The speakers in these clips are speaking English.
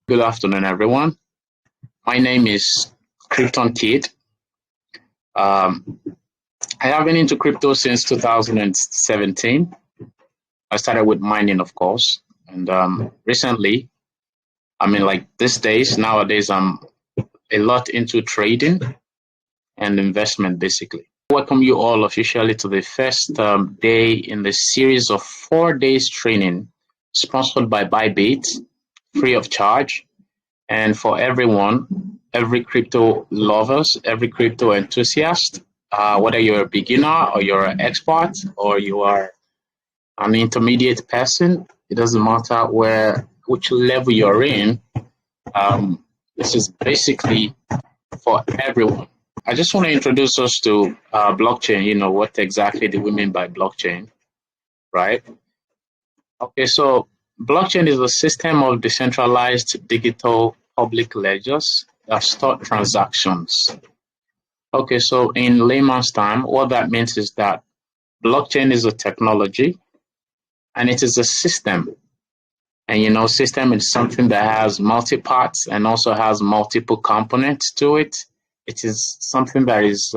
Good afternoon, everyone. My name is Krypton Kid. I have been into crypto since 2017. I started with mining, of course, and recently, nowadays, I'm a lot into trading and investment, basically. Welcome you all officially to the first day in the series of 4 days training sponsored by ByBit, free of charge. And for everyone, every crypto lovers, every crypto enthusiast, whether you're a beginner or you're an expert or you are an intermediate person, it doesn't matter which level you're in. This is basically for everyone. I just want to introduce us to blockchain. You know, what exactly do we mean by blockchain, right? Okay, so blockchain is a system of decentralized digital public ledgers that store transactions. Okay, so in layman's time, what that means is that blockchain is a technology and it is a system. And you know, system is something that has multi-parts and also has multiple components to it. It is something that is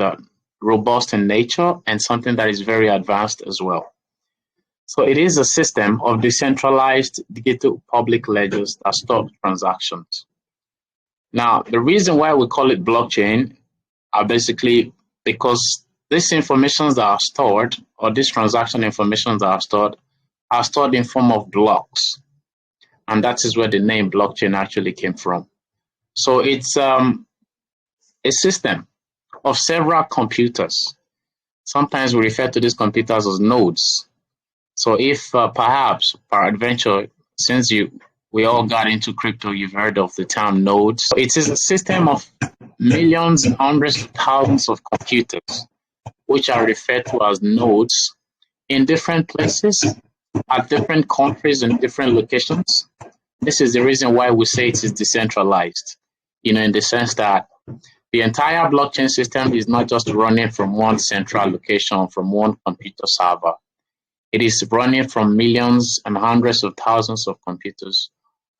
robust in nature and something that is very advanced as well. So it is a system of decentralized digital public ledgers that store transactions. Now, the reason why we call it blockchain are basically because these informations that are stored, or these transaction information that are stored in form of blocks. And that is where the name blockchain actually came from. So it's a system of several computers. Sometimes we refer to these computers as nodes. So if perhaps, peradventure, since we all got into crypto, you've heard of the term nodes. It is a system of millions, hundreds of thousands of computers, which are referred to as nodes in different places, at different countries and different locations. This is the reason why we say it is decentralized, you know, in the sense that the entire blockchain system is not just running from one central location, from one computer server. It is running from millions and hundreds of thousands of computers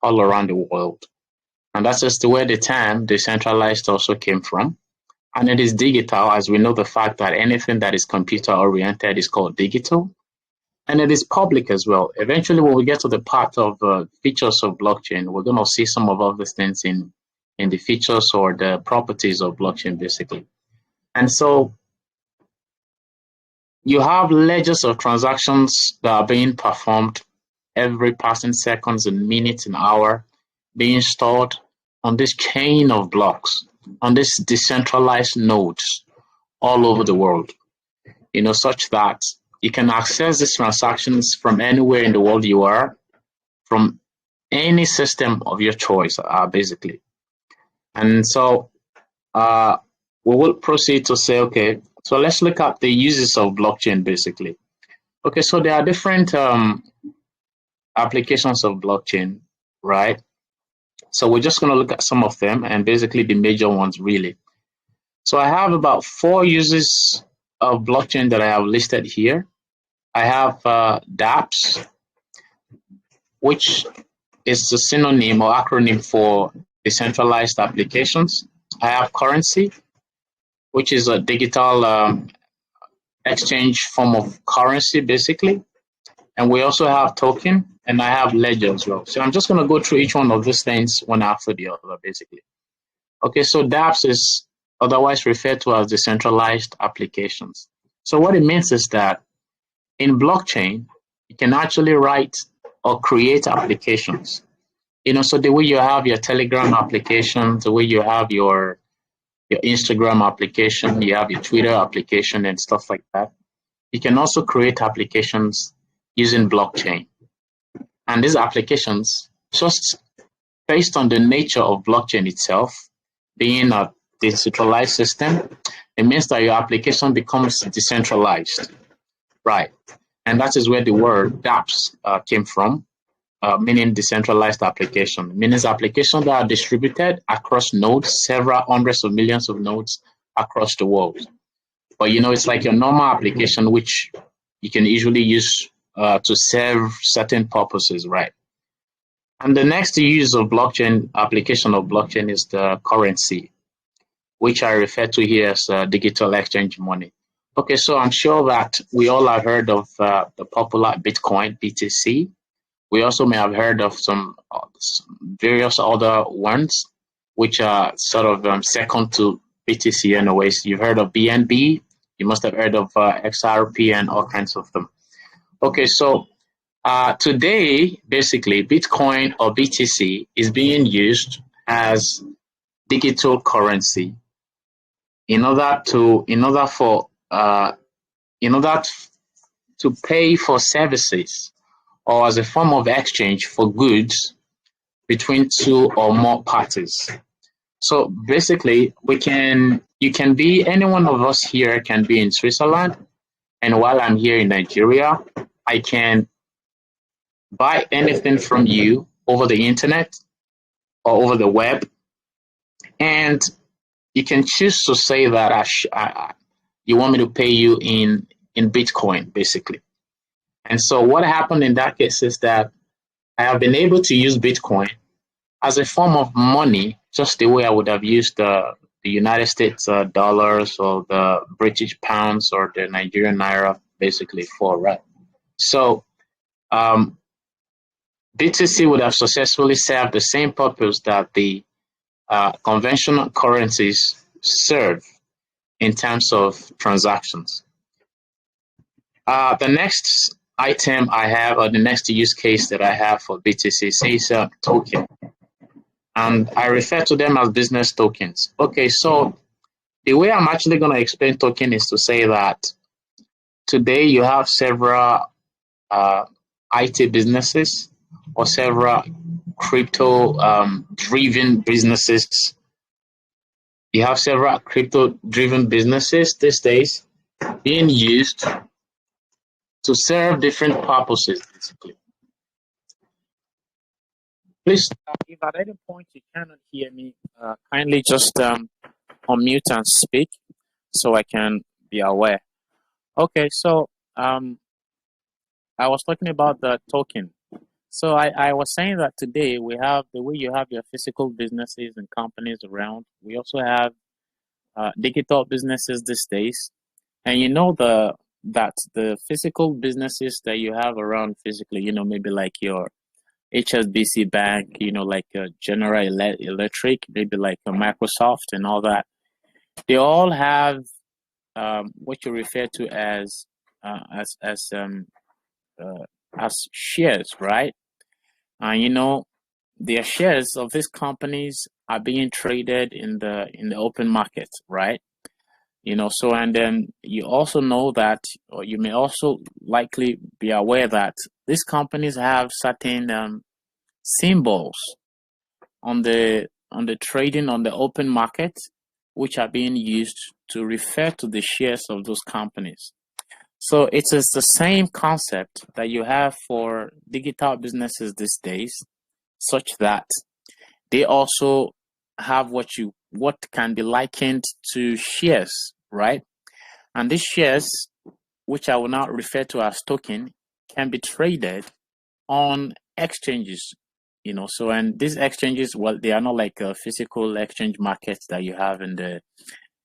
all around the world. And that's just where the term decentralized also came from. And it is digital, as we know the fact that anything that is computer oriented is called digital. And it is public as well. Eventually, when we get to the part of features of blockchain, we're going to see some of all these things in the features or the properties of blockchain, basically. And so you have ledgers of transactions that are being performed every passing seconds and minutes and hour, being stored on this chain of blocks, on this decentralized nodes all over the world, you know, such that you can access these transactions from anywhere in the world you are, from any system of your choice, basically. And so we will proceed to say, okay, so let's look at the uses of blockchain, basically. Okay, so there are different applications of blockchain, right? So we're just going to look at some of them and basically the major ones, really. So I have about 4 uses of blockchain that I have listed here. I have dApps, which is the synonym or acronym for decentralized applications. I have currency, which is a digital exchange form of currency, basically. And we also have token, and I have ledger as well. So I'm just going to go through each one of these things one after the other, basically. Okay, so dApps is otherwise referred to as decentralized applications. So what it means is that in blockchain, you can actually write or create applications. You know, so the way you have your Telegram application, the way you have your Instagram application, you have your Twitter application and stuff like that. You can also create applications using blockchain. And these applications, just based on the nature of blockchain itself, being a decentralized system, it means that your application becomes decentralized, right? And that is where the word dApps came from, meaning decentralized application, meaning applications that are distributed across nodes, several hundreds of millions of nodes across the world. But you know, it's like your normal application, which you can usually use to serve certain purposes, right? And the next use of blockchain, application of blockchain, is the currency, which I refer to here as digital exchange money. Okay, so I'm sure that we all have heard of the popular Bitcoin, BTC. We also may have heard of some various other ones, which are sort of second to BTC anyways. You've heard of BNB, you must have heard of XRP and all kinds of them. Okay, so today, basically, Bitcoin or BTC is being used as digital currency in order to pay for services or as a form of exchange for goods between two or more parties. So basically, you can be, any one of us here can be in Switzerland, and while I'm here in Nigeria, I can buy anything from you over the internet or over the web, and you can choose to say that you want me to pay you in Bitcoin, basically. And so what happened in that case is that I have been able to use Bitcoin as a form of money, just the way I would have used the United States dollars or the British pounds or the Nigerian naira, basically, for, right? So BTC would have successfully served the same purpose that the conventional currencies serve in terms of transactions. The next item I have, or the next use case that I have for BTC, is a token. And I refer to them as business tokens. Okay, so the way I'm actually going to explain token is to say that today you have several IT businesses or several crypto-driven businesses. You have several crypto-driven businesses these days being used to serve different purposes, basically. Please, if at any point you cannot hear me, kindly just unmute and speak so I can be aware. Okay, so I was talking about the token. So I was saying that today we have the way you have your physical businesses and companies around. We also have digital businesses these days, and you know that the physical businesses that you have around physically, you know, maybe like your HSBC Bank, you know, like General Electric, maybe like Microsoft and all that. They all have what you refer to as shares, right? And you know, their shares of these companies are being traded in the open market, right? You know, so, and then you also know that, or you may also likely be aware that these companies have certain symbols on the trading on the open market, which are being used to refer to the shares of those companies. So it is the same concept that you have for digital businesses these days, such that they also have what can be likened to shares, right? And these shares, which I will now refer to as token, can be traded on exchanges, you know. So, and these exchanges, well, they are not like physical exchange markets that you have in the,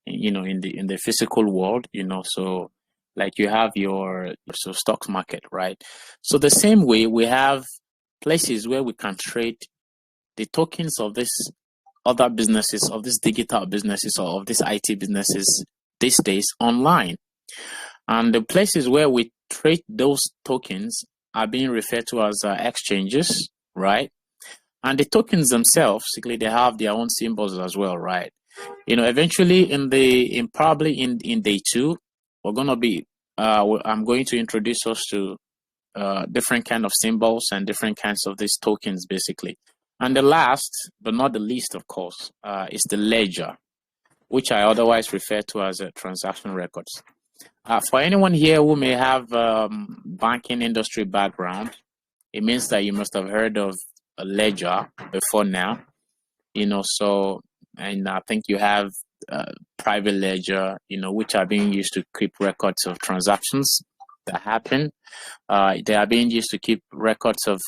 you know, in the physical world, you know. So like you have your stocks market, right? So the same way we have places where we can trade the tokens of this other businesses, of these digital businesses or of these IT businesses these days online. And the places where we trade those tokens are being referred to as exchanges, right? And the tokens themselves, basically, they have their own symbols as well, right? You know, eventually probably in day 2, we're going to be, I'm going to introduce us to different kind of symbols and different kinds of these tokens, basically. And the last, but not the least, of course, is the ledger, which I otherwise refer to as transaction records. For anyone here who may have banking industry background, it means that you must have heard of a ledger before now, you know. So, and I think you have private ledger, you know, which are being used to keep records of transactions that happen. They are being used to keep records of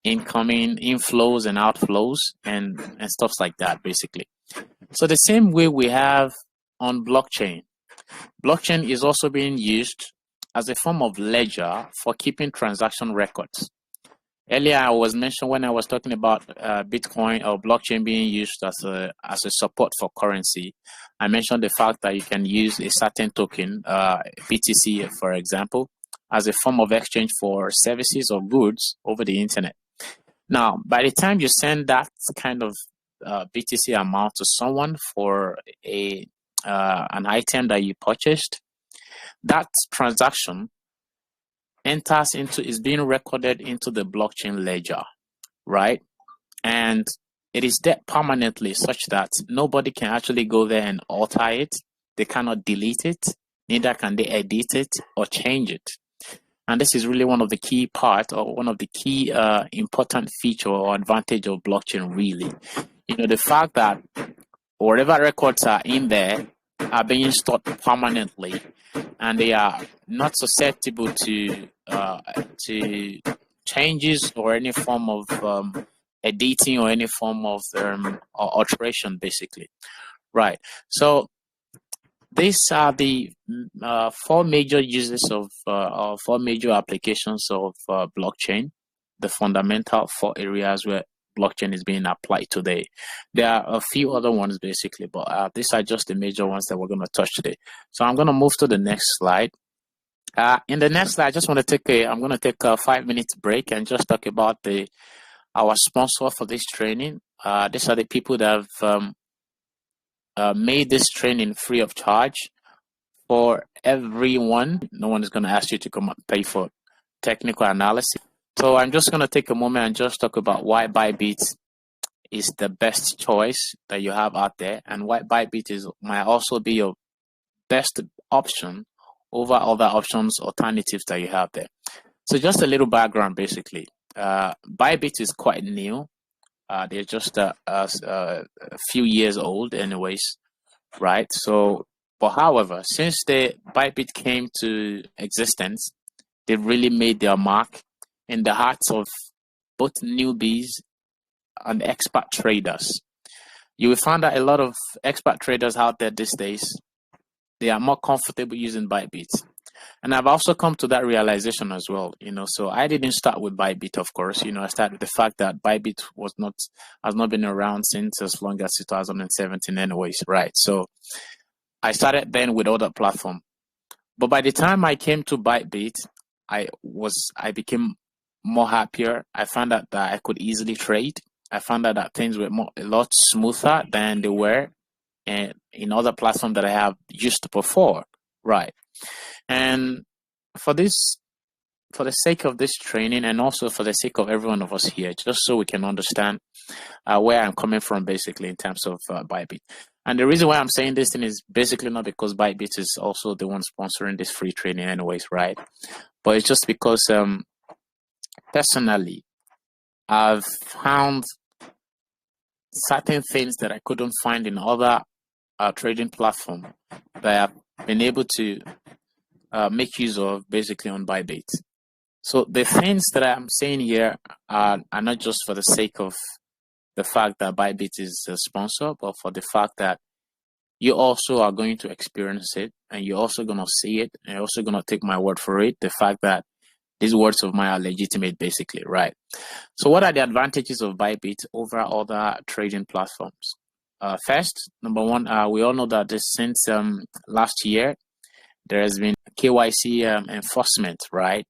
incoming inflows and outflows and stuff like that, basically. So the same way we have on blockchain. Blockchain is also being used as a form of ledger for keeping transaction records. Earlier, I was mentioned when I was talking about Bitcoin or blockchain being used as a support for currency. I mentioned the fact that you can use a certain token, BTC, for example, as a form of exchange for services or goods over the internet. Now, by the time you send that kind of BTC amount to someone for an item that you purchased, that transaction is being recorded into the blockchain ledger, right? And it is there permanently, such that nobody can actually go there and alter it. They cannot delete it, neither can they edit it or change it. And this is really one of the key part, or one of the key important feature or advantage of blockchain, really. The fact that whatever records are in there are being stored permanently, and they are not susceptible to changes or any form of editing or any form of alteration, basically. Right. So these are the four major uses of or four major applications of blockchain, the fundamental four areas where blockchain is being applied today. There are a few other ones, basically, but these are just the major ones that we're going to touch today. So I'm going to move to the next slide. In the next slide, I just want to I'm going to take a 5-minute break and just talk about our sponsor for this training. These are the people that have made this training free of charge for everyone. No one is going to ask you to come and pay for technical analysis. So I'm just going to take a moment and just talk about why ByBit is the best choice that you have out there, and why ByBit might also be your best option over other alternatives that you have there. So just a little background, basically. ByBit is quite new. They're just a few years old anyways, right? So, but however, since the ByBit came to existence, they've really made their mark in the hearts of both newbies and expert traders. You will find that a lot of expert traders out there these days, they are more comfortable using ByBit. And I've also come to that realization as well, so I didn't start with ByBit, of course. I started with the fact that ByBit has not been around since as long as 2017 anyways, right? So I started then with other platform. But by the time I came to ByBit, I became more happier. I found out that I could easily trade. I found out that things were a lot smoother than they were in other platforms that I have used before, right? And for the sake of this training, and also for the sake of every one of us here, just so we can understand where I'm coming from, basically, in terms of ByBit. And the reason why I'm saying this thing is basically not because ByBit is also the one sponsoring this free training anyways, right? But it's just because personally, I've found certain things that I couldn't find in other trading platforms that I've been able to make use of, basically, on ByBit. So the things that I'm saying here are not just for the sake of the fact that ByBit is a sponsor, but for the fact that you also are going to experience it, and you're also going to see it, and you're also going to take my word for it, the fact that these words of mine are legitimate, basically, right? So what are the advantages of ByBit over other trading platforms? First, number one, we all know that since last year, there has been KYC enforcement, right?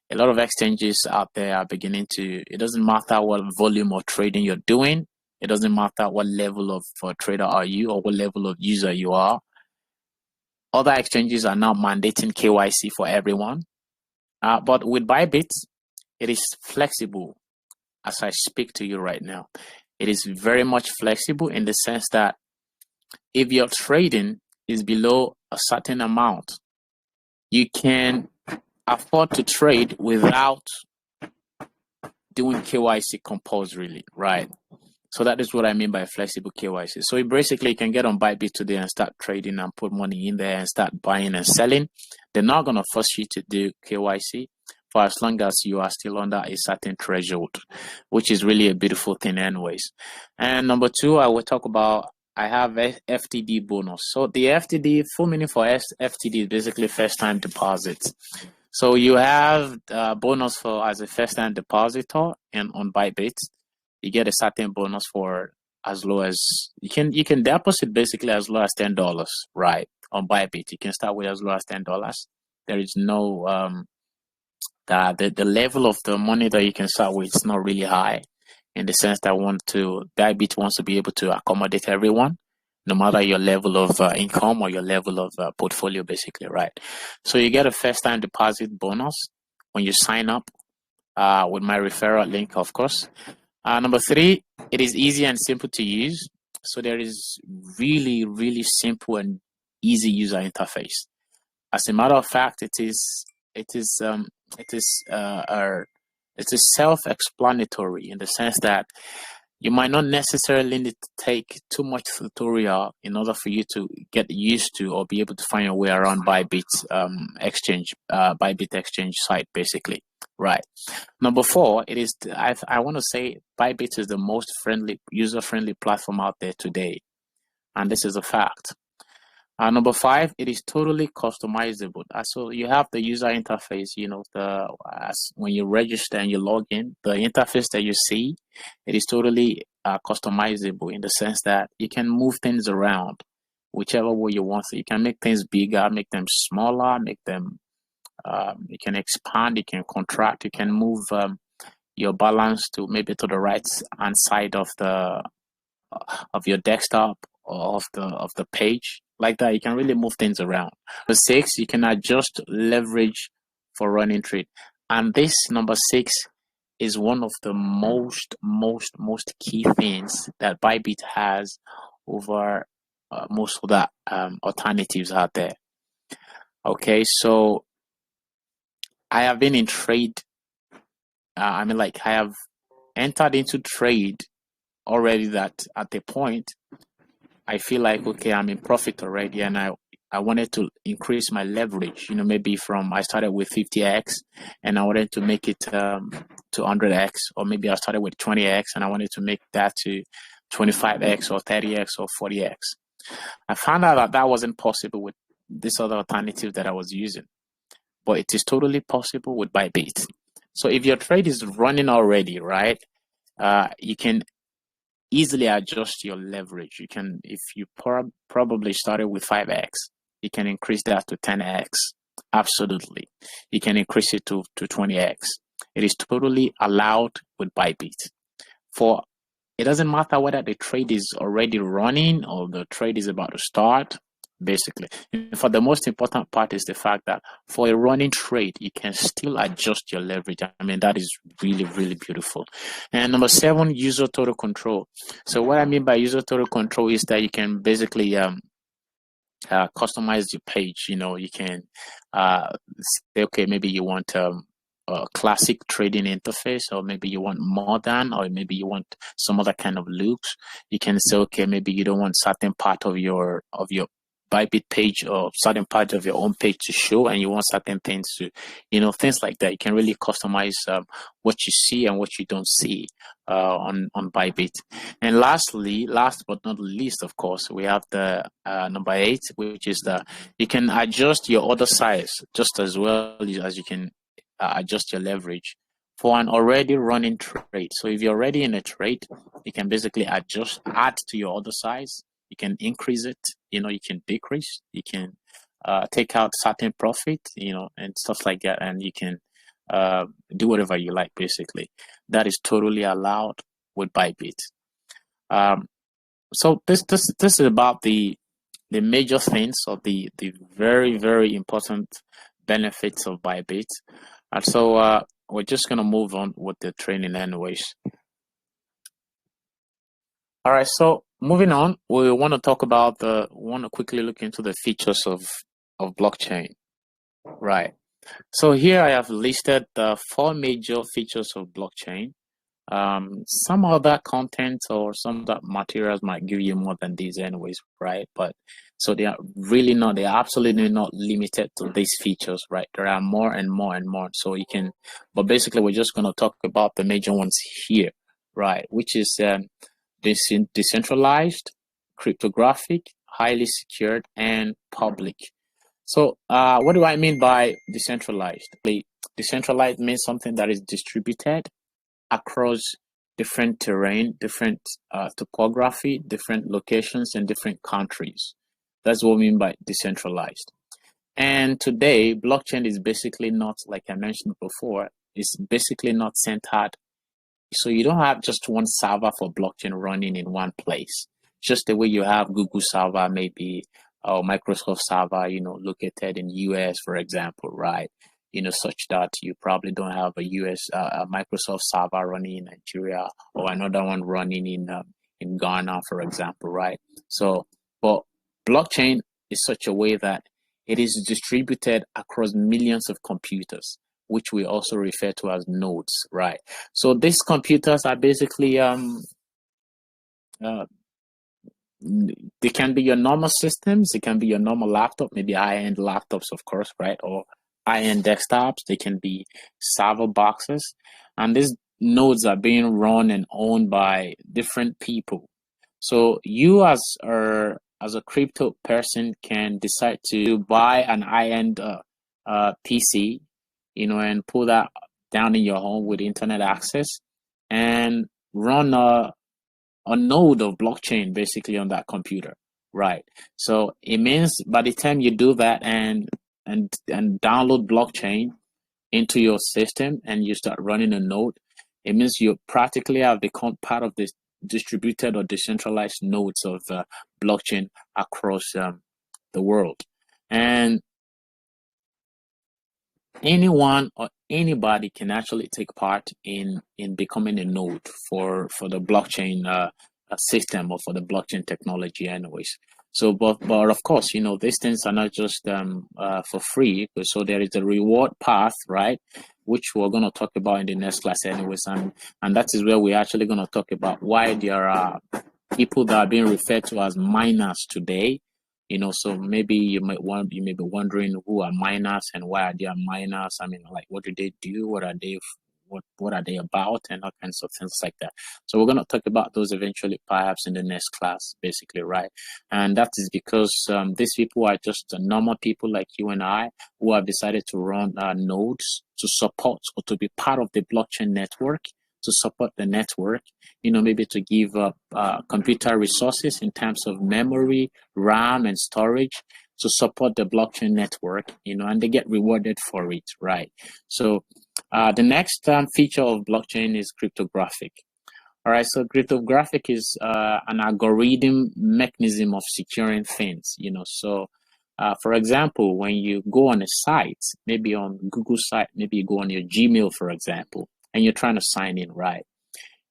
A lot of exchanges out there are beginning to, it doesn't matter what volume of trading you're doing. It doesn't matter what level of trader are you, or what level of user you are. Other exchanges are now mandating KYC for everyone. But with ByBit, it is flexible as I speak to you right now. It is very much flexible in the sense that if your trading is below a certain amount, you can afford to trade without doing KYC compulsorily, right? So that is what I mean by flexible KYC. So basically, you can get on ByBit today and start trading and put money in there and start buying and selling. They're not going to force you to do KYC. for as long as you are still under a certain threshold, which is really a beautiful thing anyways. And number two, I will talk about, I have FTD bonus. So the FTD, full meaning for FTD is basically first time deposit. So you have bonus for as a first time depositor, and on ByBit, you get a certain bonus for as low as you can deposit basically as low as $10, right? On ByBit, you can start with as low as $10. There is no the level of the money that you can start with is not really high, in the sense that ByBit wants to be able to accommodate everyone, no matter your level of income or your level of portfolio, basically, right? So you get a first time deposit bonus when you sign up with my referral link, of course. Number three, it is easy and simple to use. So there is really, really simple and easy user interface. As a matter of fact, it is self-explanatory, in the sense that you might not necessarily need to take too much tutorial in order for you to get used to or be able to find your way around ByBit exchange site, basically, right? Number four, it is I want to say ByBit is the most user-friendly platform out there today, and this is a fact. Number five, it is totally customizable. So you have the user interface, when you register and you log in, the interface that you see, it is totally customizable, in the sense that you can move things around whichever way you want. So you can make things bigger, make them smaller, make them, you can expand, you can contract, you can move your balance to maybe to the right hand side of your desktop or of the page. Like that, you can really move things around. Number six, you can adjust leverage for running trade. And this number six is one of the most key things that ByBit has over most of the alternatives out there. Okay, so I have been in trade. I have entered into trade already, that at the point I feel like, okay, I'm in profit already, and I wanted to increase my leverage. Maybe I started with 50x, and I wanted to make it to 100x, or maybe I started with 20x, and I wanted to make that to 25x or 30x or 40x. I found out that wasn't possible with this other alternative that I was using, but it is totally possible with ByBit. So if your trade is running already, right, you can easily adjust your leverage. You can, if you probably started with 5x, you can increase that to 10x. Absolutely. You can increase it to 20x. It is totally allowed with ByBit. For it doesn't matter whether the trade is already running or the trade is about to start, basically. For the most important part is the fact that for a running trade, you can still adjust your leverage. That is really, really beautiful. And number seven, user total control. So what I mean by user total control is that you can basically customize your page. You can say, okay, maybe you want a classic trading interface, or maybe you want modern, or maybe you want some other kind of looks. You can say, okay, maybe you don't want certain part of your ByBit page or certain part of your own page to show, and you want certain things to, things like that. You can really customize what you see and what you don't see on ByBit. And last but not least, of course, we have the number 8, which is you can adjust your order size just as well as you can adjust your leverage for an already running trade. So if you're already in a trade, you can basically add to your order size. You can increase it, you can decrease, you can take out certain profit, and stuff like that, and you can do whatever you like, basically. That is totally allowed with ByBit. So this is about the major things, or the very, very important benefits of ByBit. And so we're just going to move on with the training anyways. All right, so moving on, we want to quickly look into the features of blockchain. Right. So here I have listed the 4 major features of blockchain. Some of that content or some of that materials might give you more than these anyways, right? But so they are really not, they are absolutely not limited to these features, right? There are more and more and more. So you can, but basically we're just going to talk about the major ones here, right? Which is decentralized, cryptographic, highly secured, and public. So what do I mean by decentralized? Decentralized means something that is distributed across different terrain, different topography, different locations, and different countries. That's what we mean by decentralized. And today, blockchain is basically not, like I mentioned before, it's basically not centered. So you don't have just one server for blockchain running in one place. Just the way you have Google server, maybe, or Microsoft server, located in US, for example, right? Such that you probably don't have a US, a Microsoft server running in Nigeria or another one running in Ghana, for example, right? So, but blockchain is such a way that it is distributed across millions of computers, which we also refer to as nodes, right? So these computers are basically they can be your normal systems, it can be your normal laptop, maybe high-end laptops, of course, right? Or high-end desktops, they can be server boxes. And these nodes are being run and owned by different people. So you as a crypto person can decide to buy an high-end PC, and put that down in your home with internet access and run a node of blockchain basically on that computer, right? So it means by the time you do that and download blockchain into your system and you start running a node, it means you practically have become part of this distributed or decentralized nodes of blockchain across the world. And anyone or anybody can actually take part in becoming a node for the blockchain system or for the blockchain technology anyways. So but of course, these things are not just for free. So there is a reward path, right, which we're going to talk about in the next class anyways, and that is where we're actually going to talk about why there are people that are being referred to as miners today. So maybe you may be wondering who are miners and why are they miners. I mean, like, what do they do? What are they? What are they about? And all kinds of things like that. So we're going to talk about those eventually, perhaps in the next class, basically, right? And that is because these people are just normal people like you and I who have decided to run nodes to support or to be part of the blockchain network, to support the network, maybe to give up computer resources in terms of memory, RAM, and storage to support the blockchain network, and they get rewarded for it, right? So the next feature of blockchain is cryptographic. All right, so cryptographic is an algorithm mechanism of securing things, So, for example, when you go on a site, maybe on Google site, maybe you go on your Gmail, for example, and you're trying to sign in, right?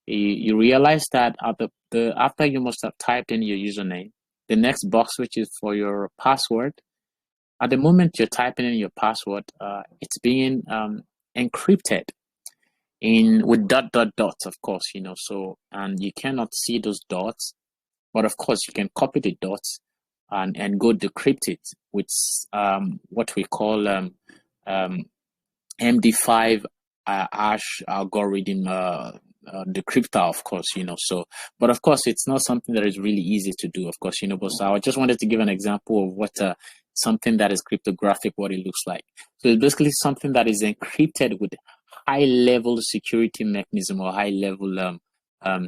You realize that after you must have typed in your username, the next box, which is for your password, at the moment you're typing in your password, it's being encrypted with dots, of course, So, and you cannot see those dots, but of course you can copy the dots and go decrypt it with what we call MD5 hash algorithm decryptor, of course, So, but of course, it's not something that is really easy to do, of course, But so I just wanted to give an example of what something that is cryptographic, what it looks like. So it's basically something that is encrypted with high-level security mechanism or high-level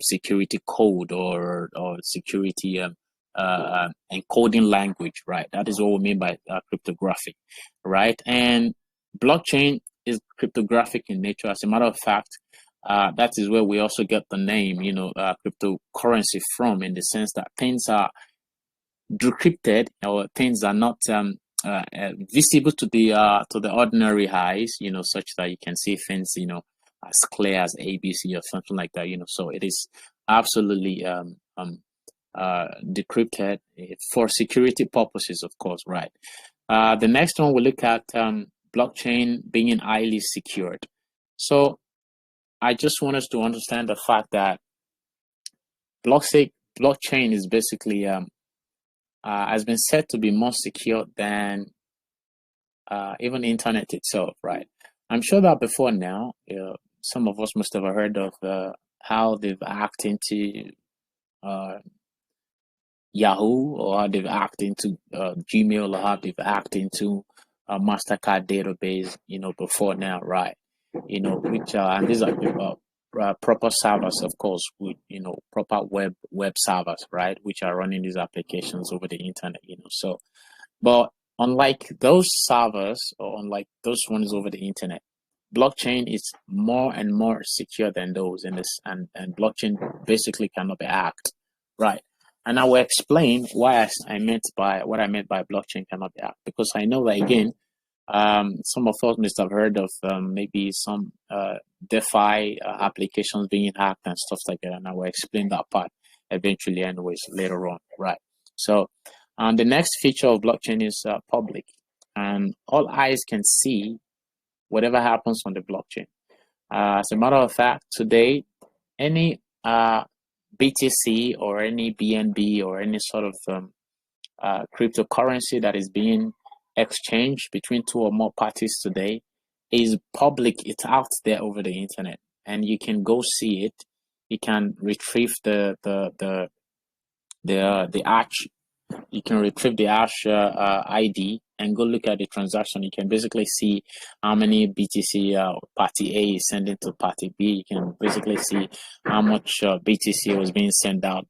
security code or security encoding language, right? That is what we mean by cryptographic, right? And blockchain is cryptographic in nature. As a matter of fact, that is where we also get the name, cryptocurrency from, in the sense that things are decrypted or things are not visible to the ordinary eyes, such that you can see things, as clear as ABC or something like that, So it is absolutely decrypted for security purposes, of course, right? The next one we look at blockchain being highly secured. So I just want us to understand the fact that blockchain is basically has been said to be more secure than even the internet itself, right? I'm sure that before now, some of us must have heard of how they've hacked into uh, Yahoo, or how they've hacked into Gmail, or how they've hacked into a MasterCard database, before now, right? Which and these are proper servers, of course, with proper web servers, right, which are running these applications over the internet, so. But unlike those servers, or unlike those ones over the internet, blockchain is more and more secure than those, and blockchain basically cannot be hacked, right? And I will explain why I meant by what I meant by blockchain cannot be hacked, because I know that again, some of us must have heard of maybe some DeFi applications being hacked and stuff like that, and I will explain that part eventually, anyways, later on, right? So, the next feature of blockchain is public, and all eyes can see whatever happens on the blockchain. As a matter of fact, today, any BTC or any BNB or any sort of cryptocurrency that is being exchanged between two or more parties today is public. It's out there over the internet, and you can go see it. You can retrieve the hash. You can retrieve the hash ID and go look at the transaction. You can basically see how many BTC party A is sending to party B. You can basically see how much BTC was being sent out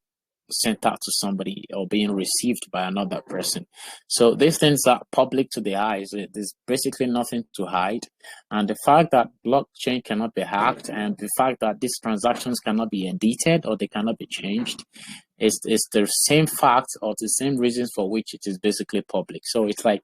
to somebody or being received by another person. So these things are public to the eyes. There's basically nothing to hide. And the fact that blockchain cannot be hacked, and the fact that these transactions cannot be edited or they cannot be changed, is the same fact or the same reasons for which it is basically public. So it's like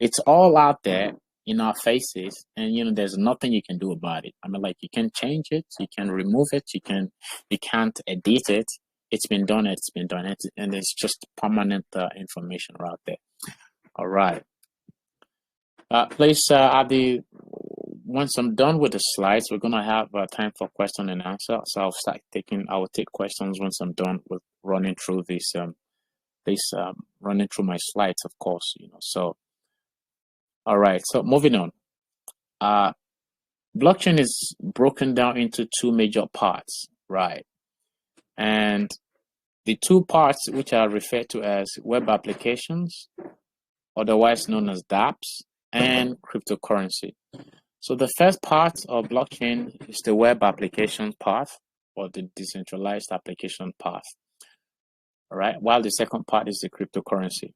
it's all out there in our faces, and there's nothing you can do about it. I mean, like, you can change it, you can remove it, you can't edit it. It's been done, and it's just permanent information out there. All right. Please, once I'm done with the slides, we're gonna have time for question and answer. So I will take questions once I'm done with running through running through my slides, of course. So, all right. So moving on. Blockchain is broken down into two major parts, right? And the two parts, which are referred to as web applications, otherwise known as dApps, and cryptocurrency. So the first part of blockchain is the web application part, or the decentralized application path. All right, while the second part is the cryptocurrency.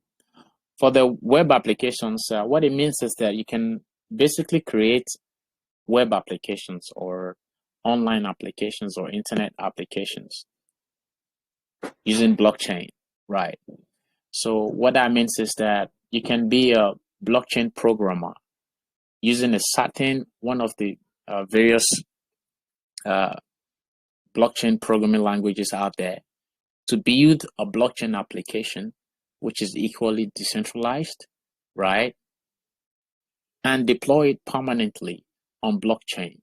For the web applications, what it means is that you can basically create web applications or online applications or internet applications using blockchain, right? So what that means is that you can be a blockchain programmer using a certain one of the various blockchain programming languages out there to build a blockchain application which is equally decentralized, right? And deploy it permanently on blockchain.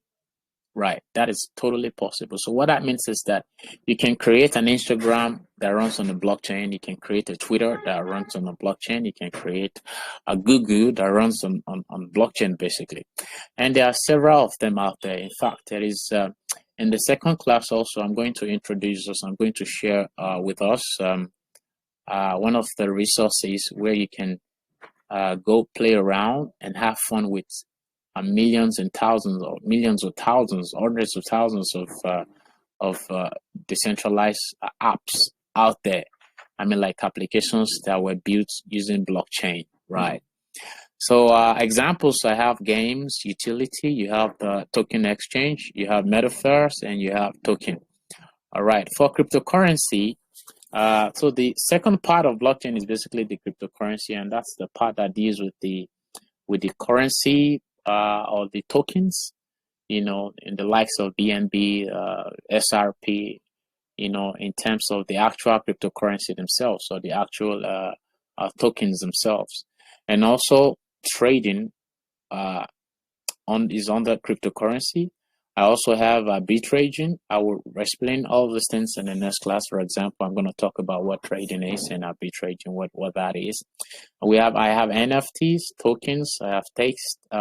Right, that is totally possible. So what that means is that you can create an Instagram that runs on the blockchain. You can create a Twitter that runs on the blockchain. You can create a Google that runs on blockchain, basically. And there are several of them out there. In fact, there is in the second class also, I'm going to introduce us. I'm going to share with us one of the resources where you can go play around and have fun with millions and thousands, or millions of thousands, hundreds of thousands of decentralized apps out there. I mean, like applications that were built using blockchain, right? So examples, I have games, utility, you have the token exchange, you have metaverse, and you have token. All right, for cryptocurrency, so the second part of blockchain is basically the cryptocurrency, and that's the part that deals with the currency or the tokens, in the likes of BNB, SRP, in terms of the actual cryptocurrency themselves, or the actual tokens themselves. And also trading is under cryptocurrency, I also have bit trading. I will explain all these things in the next class. For example, I'm going to talk about what trading is and bit trading, what that is. I have NFTs, tokens. I have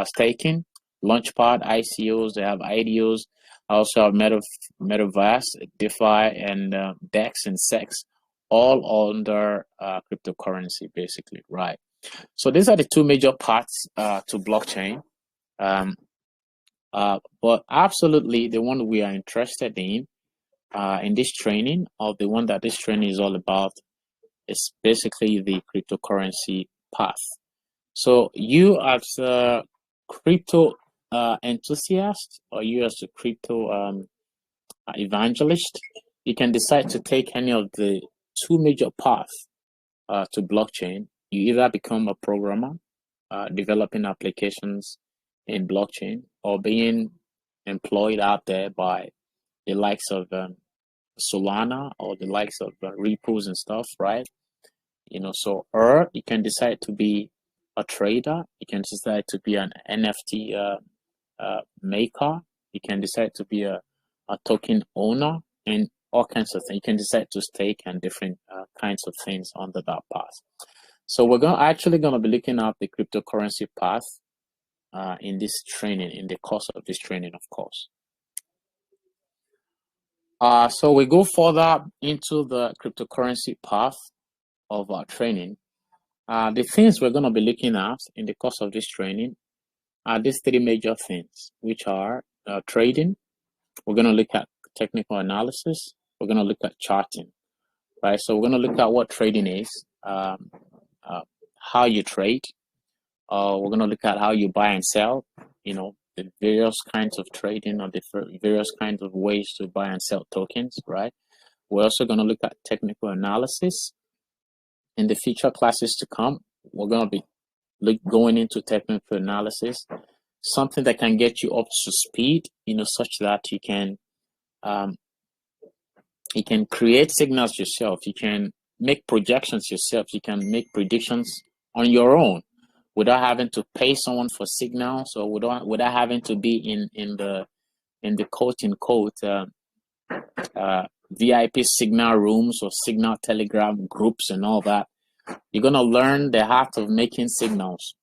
staking, Launchpad, ICOs. I have IDOs. I also have Metaverse, DeFi, and DEX and SEX, all under cryptocurrency, basically, right? So these are the two major parts to blockchain. But absolutely, the one we are interested in this training, or the one that this training is all about, is basically the cryptocurrency path. So you as a crypto enthusiast, or you as a crypto evangelist, you can decide to take any of the two major paths to blockchain. You either become a programmer, developing applications in blockchain, or being employed out there by the likes of Solana or the likes of repos and stuff, right? So, or you can decide to be a trader. You can decide to be an NFT maker. You can decide to be a token owner and all kinds of things. You can decide to stake and different kinds of things under that path. So we're actually going to be looking at the cryptocurrency path in this training, in the course of this training, of course. So we go further into the cryptocurrency path of our training. The things we're going to be looking at in the course of this training are these three major things, which are trading. We're going to look at technical analysis. We're going to look at charting, right? So we're going to look at what trading is, how you trade. We're going to look at how you buy and sell, the various kinds of trading or the various kinds of ways to buy and sell tokens, right? We're also going to look at technical analysis. In the future classes to come, we're going to be going into technical analysis, something that can get you up to speed, such that you can create signals yourself. You can make projections yourself. You can make predictions on your own without having to pay someone for signals, or without having to be in the quote unquote VIP signal rooms or signal telegram groups and all that. You're going to learn the art of making signals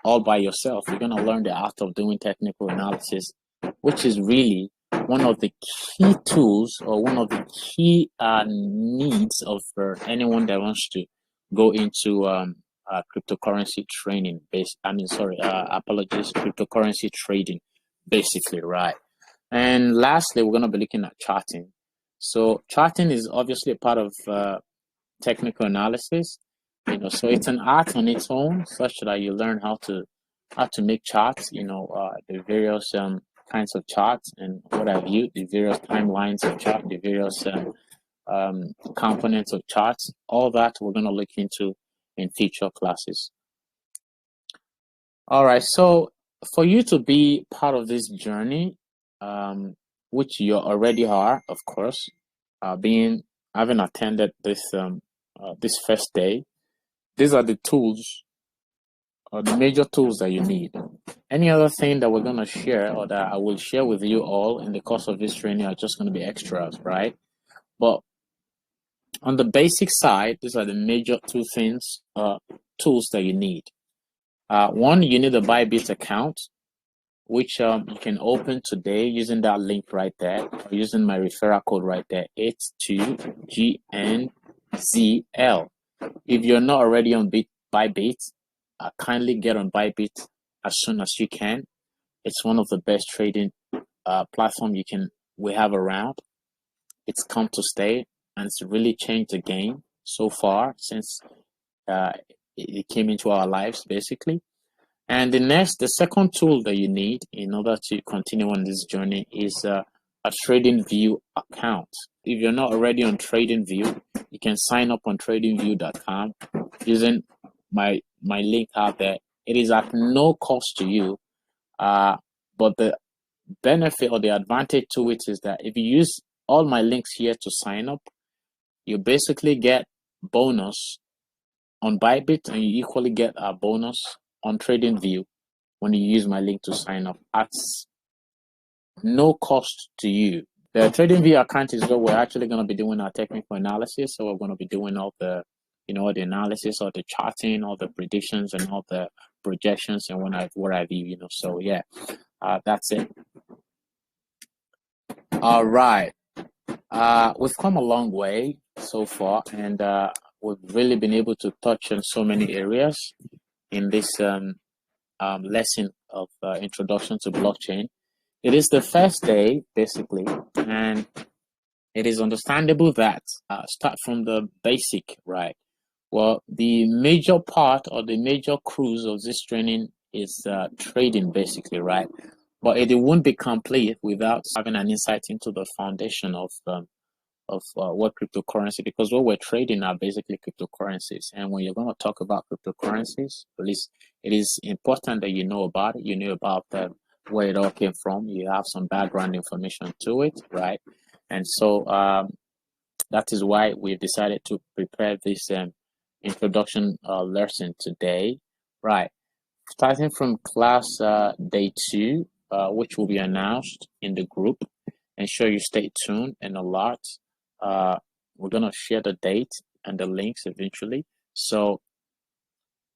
all by yourself. You're going to learn the art of doing technical analysis, which is really one of the key tools or one of the key needs of anyone that wants to go into cryptocurrency training cryptocurrency trading, basically, right? And lastly, we're going to be looking at charting. So charting is obviously a part of technical analysis, so it's an art on its own, such that you learn how to make charts, the various kinds of charts and what have you, the various timelines of chart, the various components of charts. All that we're going to look into in future classes. All right, so for you to be part of this journey, which you already are, of course, having attended this first day, these are the tools, or the major tools that you need. Any other thing that we're going to share, or that I will share with you all in the course of this training, are just going to be extras, right? But on the basic side, these are the major tools that you need. One, you need a ByBit account, which you can open today using that link right there, or using my referral code right there, H2GNZL. If you're not already on ByBit, kindly get on ByBit as soon as you can. It's one of the best trading platform we have around. It's come to stay, and it's really changed the game so far since it came into our lives, basically. And the second tool that you need in order to continue on this journey is a TradingView account. If you're not already on TradingView, you can sign up on tradingview.com using my link out there. It is at no cost to you, but the benefit or the advantage to it is that if you use all my links here to sign up, you basically get bonus on ByBit, and you equally get a bonus on TradingView when you use my link to sign up. no cost to you. The trading view account is where we're actually going to be doing our technical analysis. So we're going to be doing all the, all the analysis, all the charting, all the predictions, and all the projections, and what have you, So yeah, that's it. All right. We've come a long way so far, and we've really been able to touch on so many areas in this lesson of introduction to blockchain. It is the first day, basically, and it is understandable that start from the basic, right? Well, the major part or the major cruise of this training is trading, basically, right? But it won't be complete without having an insight into the foundation of what cryptocurrency, because what we're trading are basically cryptocurrencies. And when you're going to talk about cryptocurrencies, at least it is important that you know about it. You know about where it all came from. You have some background information to it, right? And so that is why we've decided to prepare this introduction lesson today, right? Starting from class day 2, which will be announced in the group. Ensure you stay tuned and alert. We're gonna share the date and the links eventually. So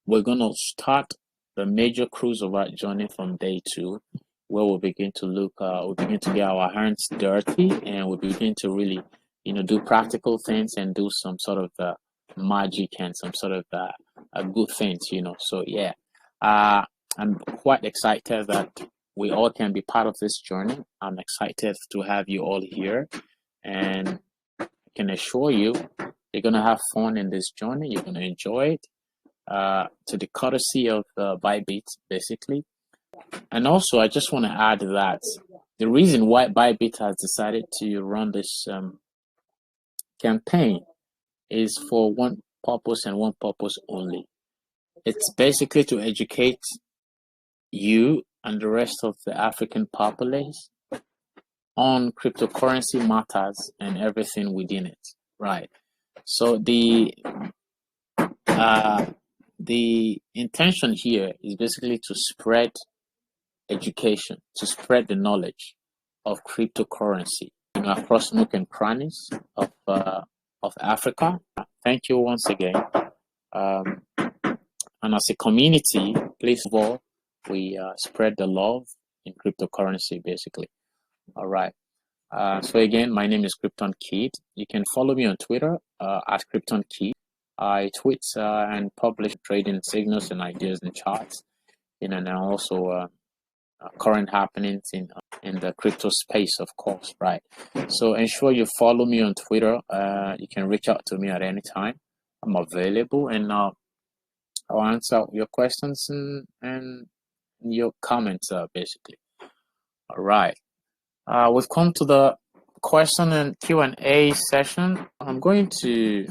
we're gonna start the major cruise of our journey from day 2, where we'll begin to look. We'll begin to get our hands dirty, and we'll begin to really, do practical things and do some sort of magic and some sort of good things. So yeah, I'm quite excited that we all can be part of this journey. I'm excited to have you all here, and I can assure you, you're gonna have fun in this journey. You're gonna enjoy it, to the courtesy of ByBit, basically. And also, I just want to add that the reason why ByBit has decided to run this campaign is for one purpose and one purpose only. It's basically to educate you and the rest of the African populace on cryptocurrency matters and everything within it, right? So the intention here is basically to spread education, to spread the knowledge of cryptocurrency, across nook and crannies of Africa. Thank you once again. And as a community, please, of all, we spread the love in cryptocurrency, basically. All right. So again, my name is Krypton Kid. You can follow me on Twitter at Krypton Kid. I tweet and publish trading signals and ideas and charts, and also current happenings in the crypto space, of course, right? So ensure you follow me on Twitter. You can reach out to me at any time. I'm available, and I'll answer your questions and your comments, basically. All right. We've come to the question and Q&A session. I'm going to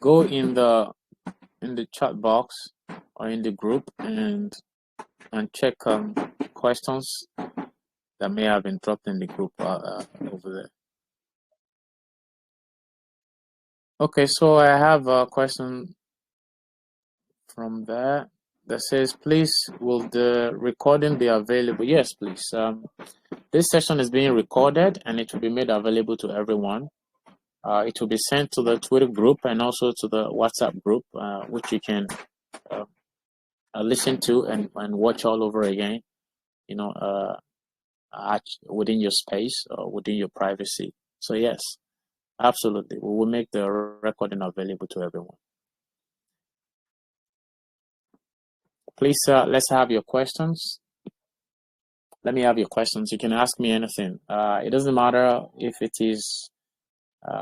go in the chat box or in the group and check questions that may have been dropped in the group over there. Okay, so I have a question from there that says, please, will the recording be available? Yes, please. This session is being recorded and it will be made available to everyone. It will be sent to the Twitter group and also to the WhatsApp group, which you can listen to and watch all over again, within your space or within your privacy. So yes, absolutely, we will make the recording available to everyone. Please, let's have your questions. Let me have your questions. You can ask me anything. It doesn't matter if it is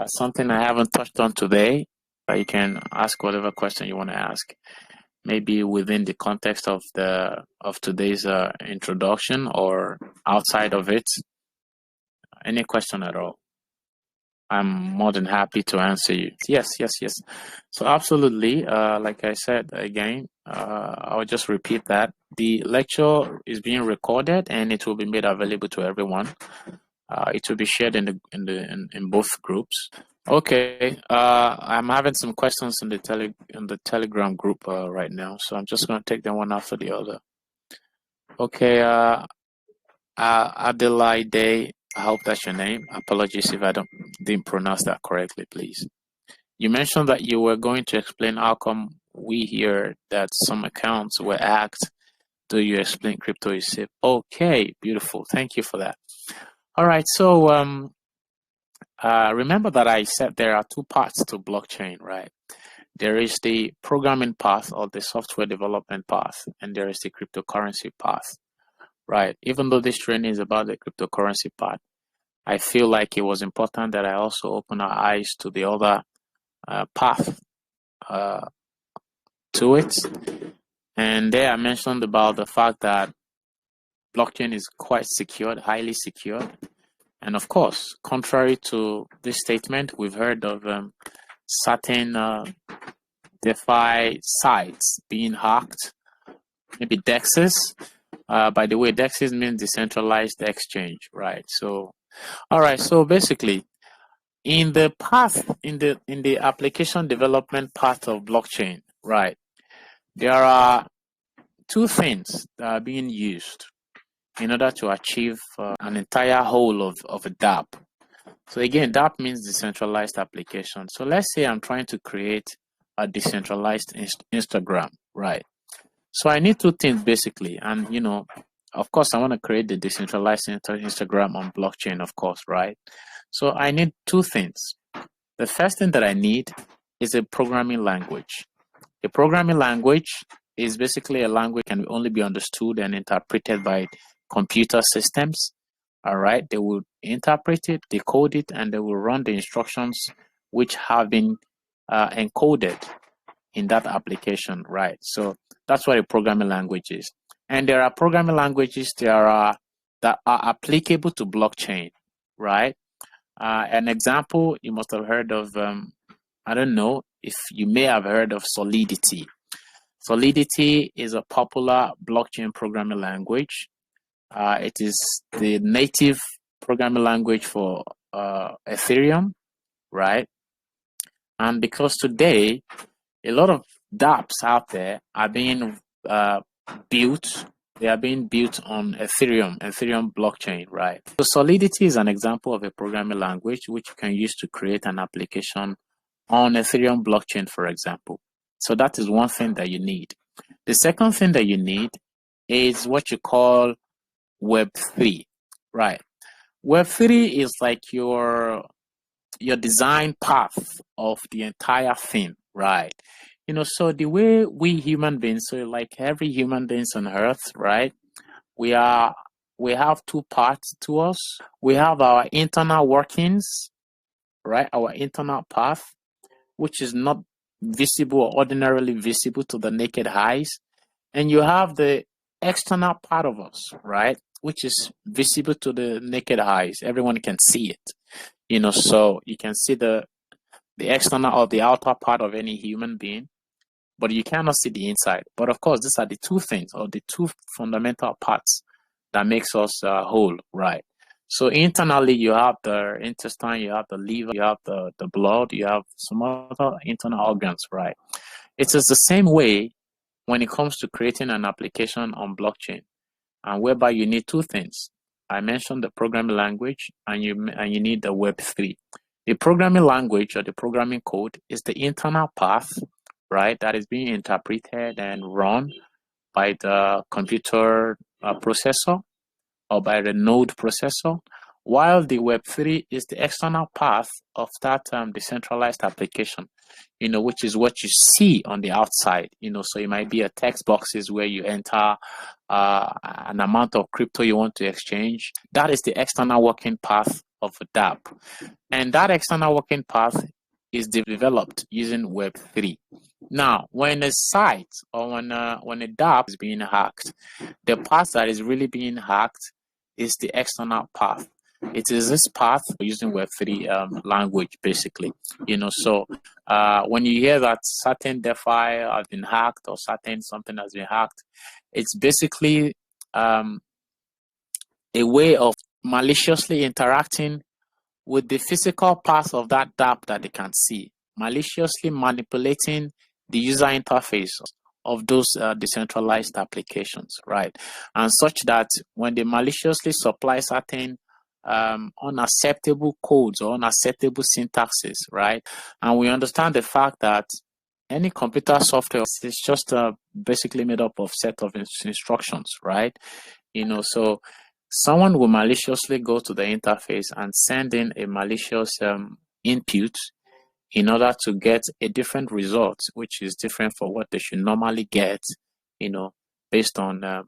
something I haven't touched on today. You can ask whatever question you want to ask. Maybe within the context of today's introduction or outside of it. Any question at all. I'm more than happy to answer you. Yes. So absolutely, like I said again, I'll just repeat that. The lecture is being recorded and it will be made available to everyone. It will be shared in both groups. Okay, I'm having some questions in the Telegram group right now, so I'm just going to take them one after the other. Okay, Adelaide, I hope that's your name. Apologies if I didn't pronounce that correctly, please. You mentioned that you were going to explain how come we hear that some accounts were hacked. Do you explain crypto is safe? Okay, beautiful. Thank you for that. All right, so remember that I said there are two parts to blockchain, right? There is the programming path or the software development path, and there is the cryptocurrency path, right? Even though this training is about the cryptocurrency part, I feel like it was important that I also open our eyes to the other path to it. And there I mentioned about the fact that blockchain is quite secured, highly secured. And of course, contrary to this statement, we've heard of certain DeFi sites being hacked, maybe DEXs. By the way, DEXs means decentralized exchange, right? So, all right. So basically, in the path, in the application development path of blockchain, right, there are two things that are being used in order to achieve an entire whole of a dApp. So again, dApp means decentralized application. So let's say I'm trying to create a decentralized Instagram, right? So I need two things basically. And, you know, of course, I want to create the decentralized Instagram on blockchain, of course, right? So I need two things. The first thing that I need is a programming language. A programming language is basically a language that can only be understood and interpreted by computer systems. All right, they will interpret it, decode it, and they will run the instructions which have been encoded in that application, right? So that's what a programming language is. And there are programming languages that are applicable to blockchain, right? An example you must have heard of, I don't know if you may have heard of Solidity. Solidity is a popular blockchain programming language. It is the native programming language for Ethereum, right? And because today, a lot of dApps out there are being built. They are being built on Ethereum blockchain, right? So Solidity is an example of a programming language which you can use to create an application on Ethereum blockchain, for example. So that is one thing that you need. The second thing that you need is what you call Web3, right? Web3 is like your design path of the entire thing, right? You know, so the way we human beings, so like every human beings on earth, right? We have two parts to us. We have our internal workings, right? Our internal path, which is not visible or ordinarily visible to the naked eyes. And you have the external part of us, right? Which is visible to the naked eyes. Everyone can see it. You know, so you can see the external or the outer part of any human being, but you cannot see the inside. But of course, these are the two things or the two fundamental parts that makes us whole, right? So internally, you have the intestine, you have the liver, you have the blood, you have some other internal organs, right? It is the same way when it comes to creating an application on blockchain, and whereby you need two things. I mentioned the programming language, and you need the Web3. The programming language or the programming code is the internal path, right, that is being interpreted and run by the computer processor or by the node processor, while the Web3 is the external path of that decentralized application, you know, which is what you see on the outside, you know, so it might be a text boxes where you enter an amount of crypto you want to exchange. That is the external working path of a dApp. And that external working path is developed using Web3. Now, when a site or when a dApp is being hacked, the path that is really being hacked is the external path. It is this path using Web3 language, basically. You know, so when you hear that certain DeFi has been hacked or certain something has been hacked, it's basically a way of maliciously interacting with the physical path of that dApp that they can see, maliciously manipulating the user interface of those decentralized applications, right? And such that when they maliciously supply certain unacceptable codes or unacceptable syntaxes, right? And we understand the fact that any computer software is just basically made up of set of instructions, right? So someone will maliciously go to the interface and send in a malicious input in order to get a different result, which is different for what they should normally get, based on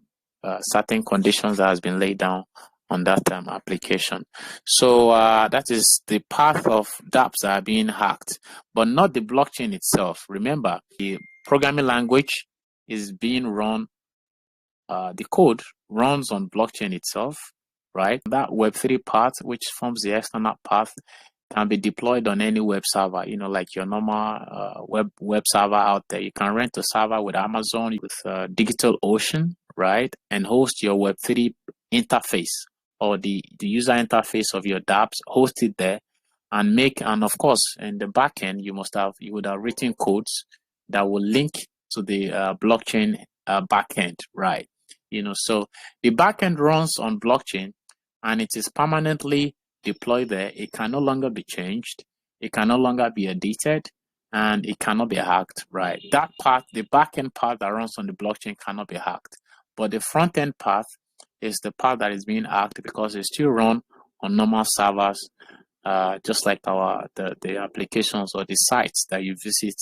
certain conditions that has been laid down on that application. So that is the path of dApps that are being hacked, but not the blockchain itself. Remember, the programming language is being run, the code runs on blockchain itself, right? That Web3 part, which forms the external path, can be deployed on any web server, like your normal web server out there. You can rent a server with Amazon, with DigitalOcean, right? And host your Web3 interface or the user interface of your dApps, host it there and of course, in the backend, you would have written codes that will link to the blockchain backend, right? So the backend runs on blockchain and it is permanently deployed there. It can no longer be changed. It can no longer be edited, and it cannot be hacked, right? That part, the backend part that runs on the blockchain, cannot be hacked. But the front end path is the part that is being hacked because it's still run on normal servers, just like the applications or the sites that you visit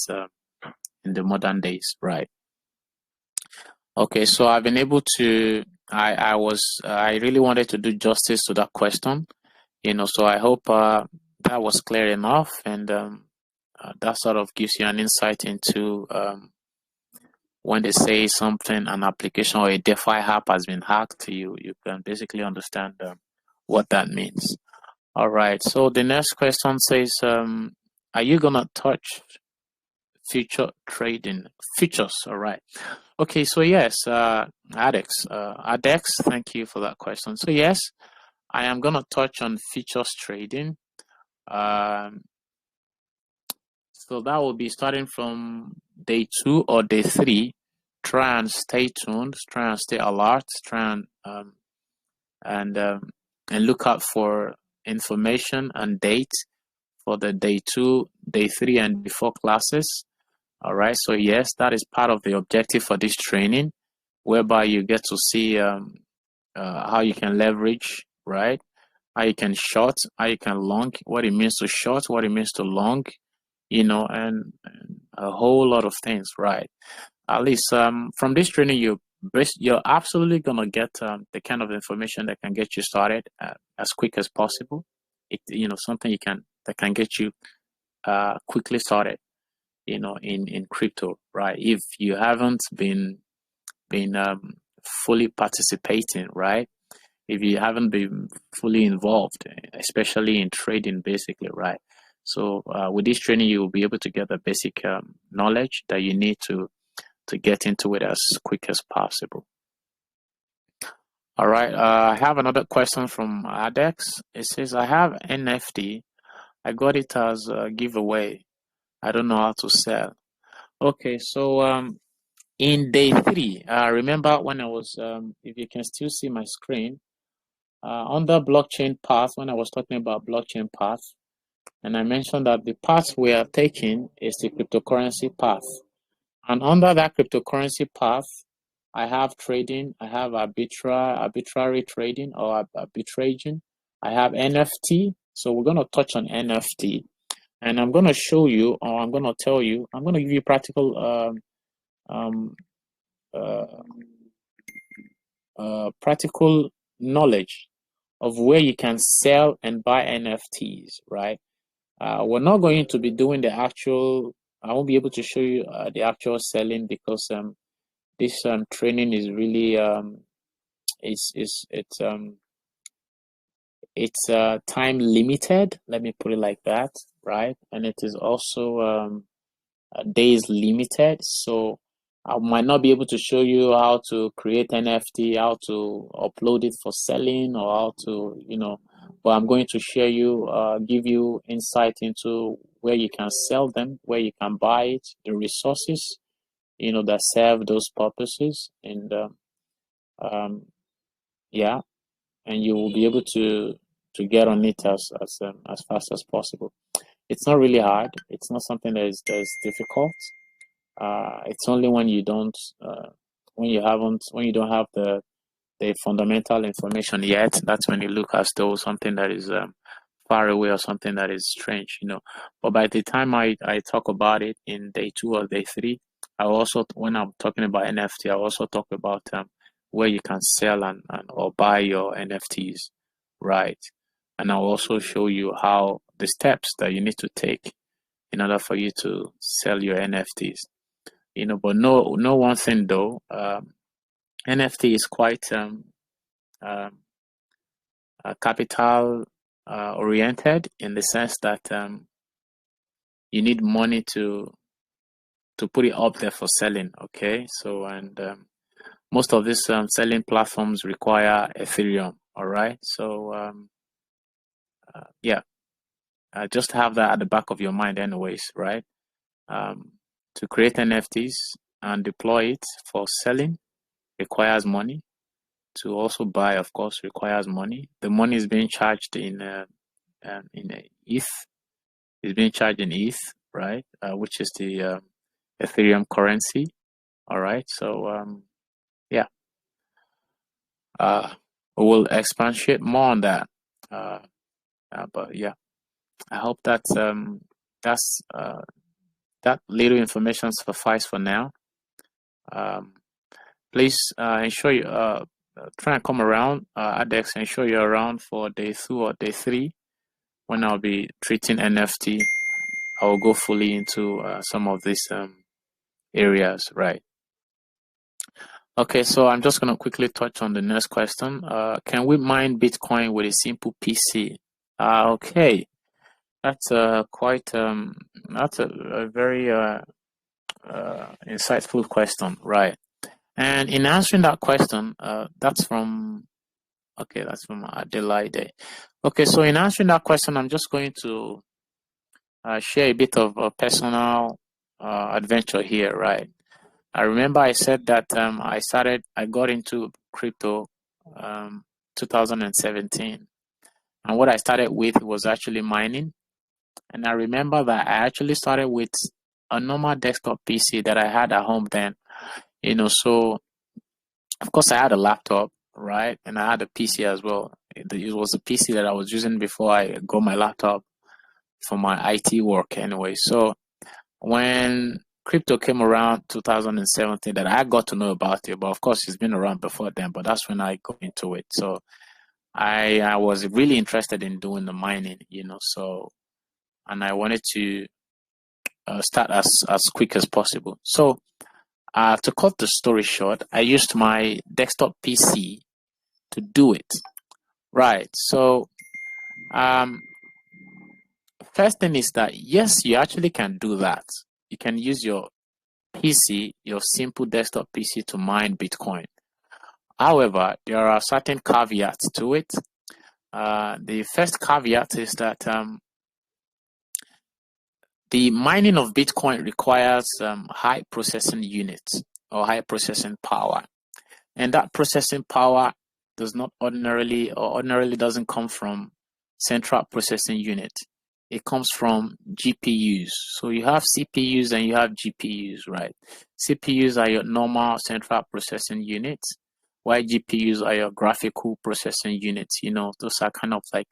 in the modern days, right? Okay, so I've been able to. I really wanted to do justice to that question, so I hope that was clear enough, and that sort of gives you an insight into when they say something, an application or a DeFi app has been hacked, you can basically understand what that means. All right, so the next question says, are you gonna touch future trading features? All right. Okay, so yes, Adex, thank you for that question. So yes, I am gonna touch on futures trading. So that will be starting from day 2 or day 3. Try and stay tuned. Try and stay alert. Try and look out for information and dates for the day 2, day 3, and before classes. All right. So yes, that is part of the objective for this training, whereby you get to see how you can leverage, right? How you can short, how you can long, what it means to short, what it means to long, and a whole lot of things, right? At least from this training, you're absolutely gonna get the kind of information that can get you started as quick as possible. Something that can get you quickly started, in crypto, right? If you haven't been fully participating, right? If you haven't been fully involved, especially in trading, basically, right? So with this training, you will be able to get the basic knowledge that you need to get into it as quick as possible. All right, I have another question from Adex. It says, I have NFT. I got it as a giveaway. I don't know how to sell. Okay, so in day 3, remember when I was, if you can still see my screen, under blockchain path, when I was talking about blockchain path, and I mentioned that the path we are taking is the cryptocurrency path. And under that cryptocurrency path, I have trading, I have arbitrary trading or arbitraging, I have NFT. So we're going to touch on NFT. And I'm going to show you, or I'm going to tell you, I'm going to give you practical practical knowledge of where you can sell and buy NFTs, right? We're not going to be doing the actual, I won't be able to show you the actual selling because this training is really, it's time limited, let me put it like that, right? And it is also days limited, so I might not be able to show you how to create NFT, how to upload it for selling, or how to, but I'm going to share you, give you insight into where you can sell them, where you can buy it, the resources, that serve those purposes, and yeah, and you will be able to get on it as fast as possible. It's not really hard. It's not something that is difficult. It's only when you don't when you don't have the fundamental information yet, that's when you look as though something that is far away or something that is strange. But by the time I talk about it in day 2 or day 3, I also, when I'm talking about NFT, I also talk about where you can sell and or buy your NFTs, right? And I'll also show you how the steps that you need to take in order for you to sell your NFTs. But no one thing though. NFT is quite capital oriented, in the sense that you need money to put it up there for selling. Okay, so and most of these selling platforms require Ethereum. All right, so yeah, just have that at the back of your mind, anyways, right? To create NFTs and deploy it for selling requires money. To also buy, of course, requires money. The money is being charged in ETH. It's being charged in ETH, right? Which is the Ethereum currency. All right. So yeah, we will expatiate more on that. But yeah, I hope that that's that little information suffice for now. Please ensure you try and come around, Adex. Ensure you're around for day 2 or day 3 when I'll be treating NFT. I will go fully into some of these areas, right? Okay, so I'm just going to quickly touch on the next question. Can we mine Bitcoin with a simple PC? Okay, that's quite that's a very insightful question, right? And in answering that question, that's from Adelaide. Okay, so in answering that question, I'm just going to share a bit of a personal adventure here, right? I remember I said that I got into crypto 2017, and what I started with was actually mining. And I remember that I actually started with a normal desktop PC that I had at home then. So of course I had a laptop, right? And I had a PC as well. It was a PC that I was using before I got my laptop for my IT work anyway. So when crypto came around 2017, that I got to know about it, but of course it's been around before then, but that's when I got into it. So I was really interested in doing the mining, so, and I wanted to start as quick as possible. So to cut the story short, I used my desktop PC to do it. Right. So first thing is that yes, you actually can do that. You can use your PC, your simple desktop PC, to mine Bitcoin. However, there are certain caveats to it. The first caveat is that the mining of Bitcoin requires high processing units or high processing power. And that processing power does not ordinarily doesn't come from central processing unit. It comes from GPUs. So you have CPUs and you have GPUs, right? CPUs are your normal central processing units, while GPUs are your graphical processing units. Those are kind of like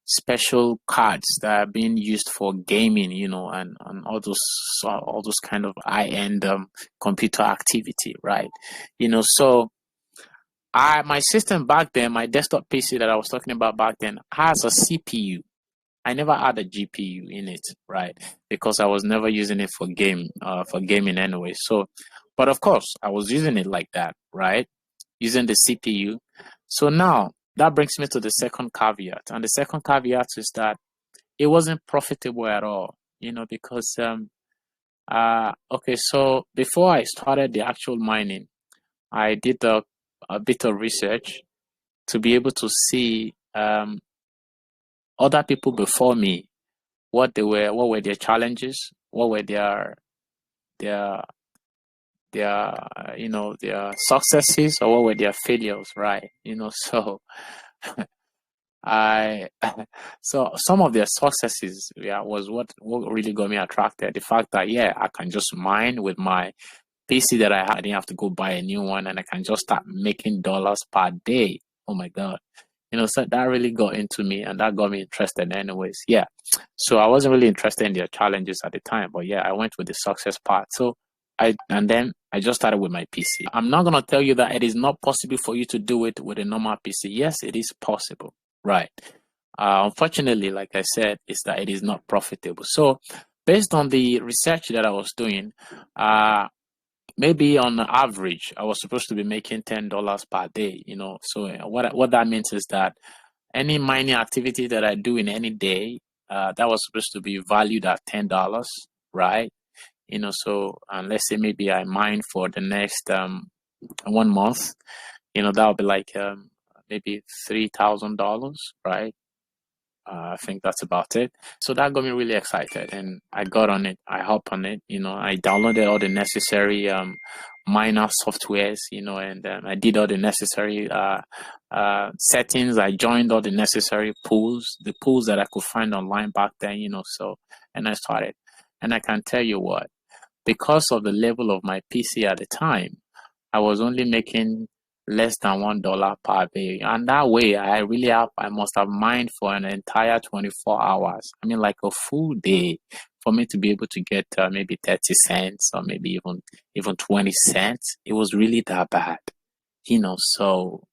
special cards that are being used for gaming, and all those kind of high-end computer activity, right? So my system back then, my desktop PC that I was talking about back then, has a CPU. I never had a GPU in it, right? Because I was never using it for gaming anyway. So, but of course, I was using it like that, right? Using the CPU. So now that brings me to the second caveat, and the second caveat is that it wasn't profitable at all, because okay, so before I started the actual mining, I did a bit of research to be able to see other people before me, what were their challenges, what were their their their successes or what were their failures, right? So I so some of their successes, yeah, was what really got me attracted. The fact that, yeah, I can just mine with my PC that I had. I didn't have to go buy a new one, and I can just start making dollars per day. Oh my God. So that really got into me, and that got me interested anyways. Yeah. So I wasn't really interested in their challenges at the time, but yeah, I went with the success part. So and then I just started with my PC. I'm not gonna tell you that it is not possible for you to do it with a normal PC. Yes, it is possible, right? Unfortunately, like I said, is that it is not profitable. So based on the research that I was doing, maybe on average, I was supposed to be making $10 per day. So what that means is that any mining activity that I do in any day, that was supposed to be valued at $10, right? So and let's say maybe I mine for the next 1 month, that would be like maybe $3,000, right? I think that's about it. So that got me really excited, and I got on it. I hopped on it. I downloaded all the necessary miner softwares, and I did all the necessary settings. I joined all the necessary pools, the pools that I could find online back then, So, and I started. And I can tell you what, because of the level of my PC at the time, I was only making less than $1 per day. And that way, I must have mined for an entire 24 hours. I mean, like a full day for me to be able to get maybe 30 cents or maybe even 20 cents. It was really that bad, so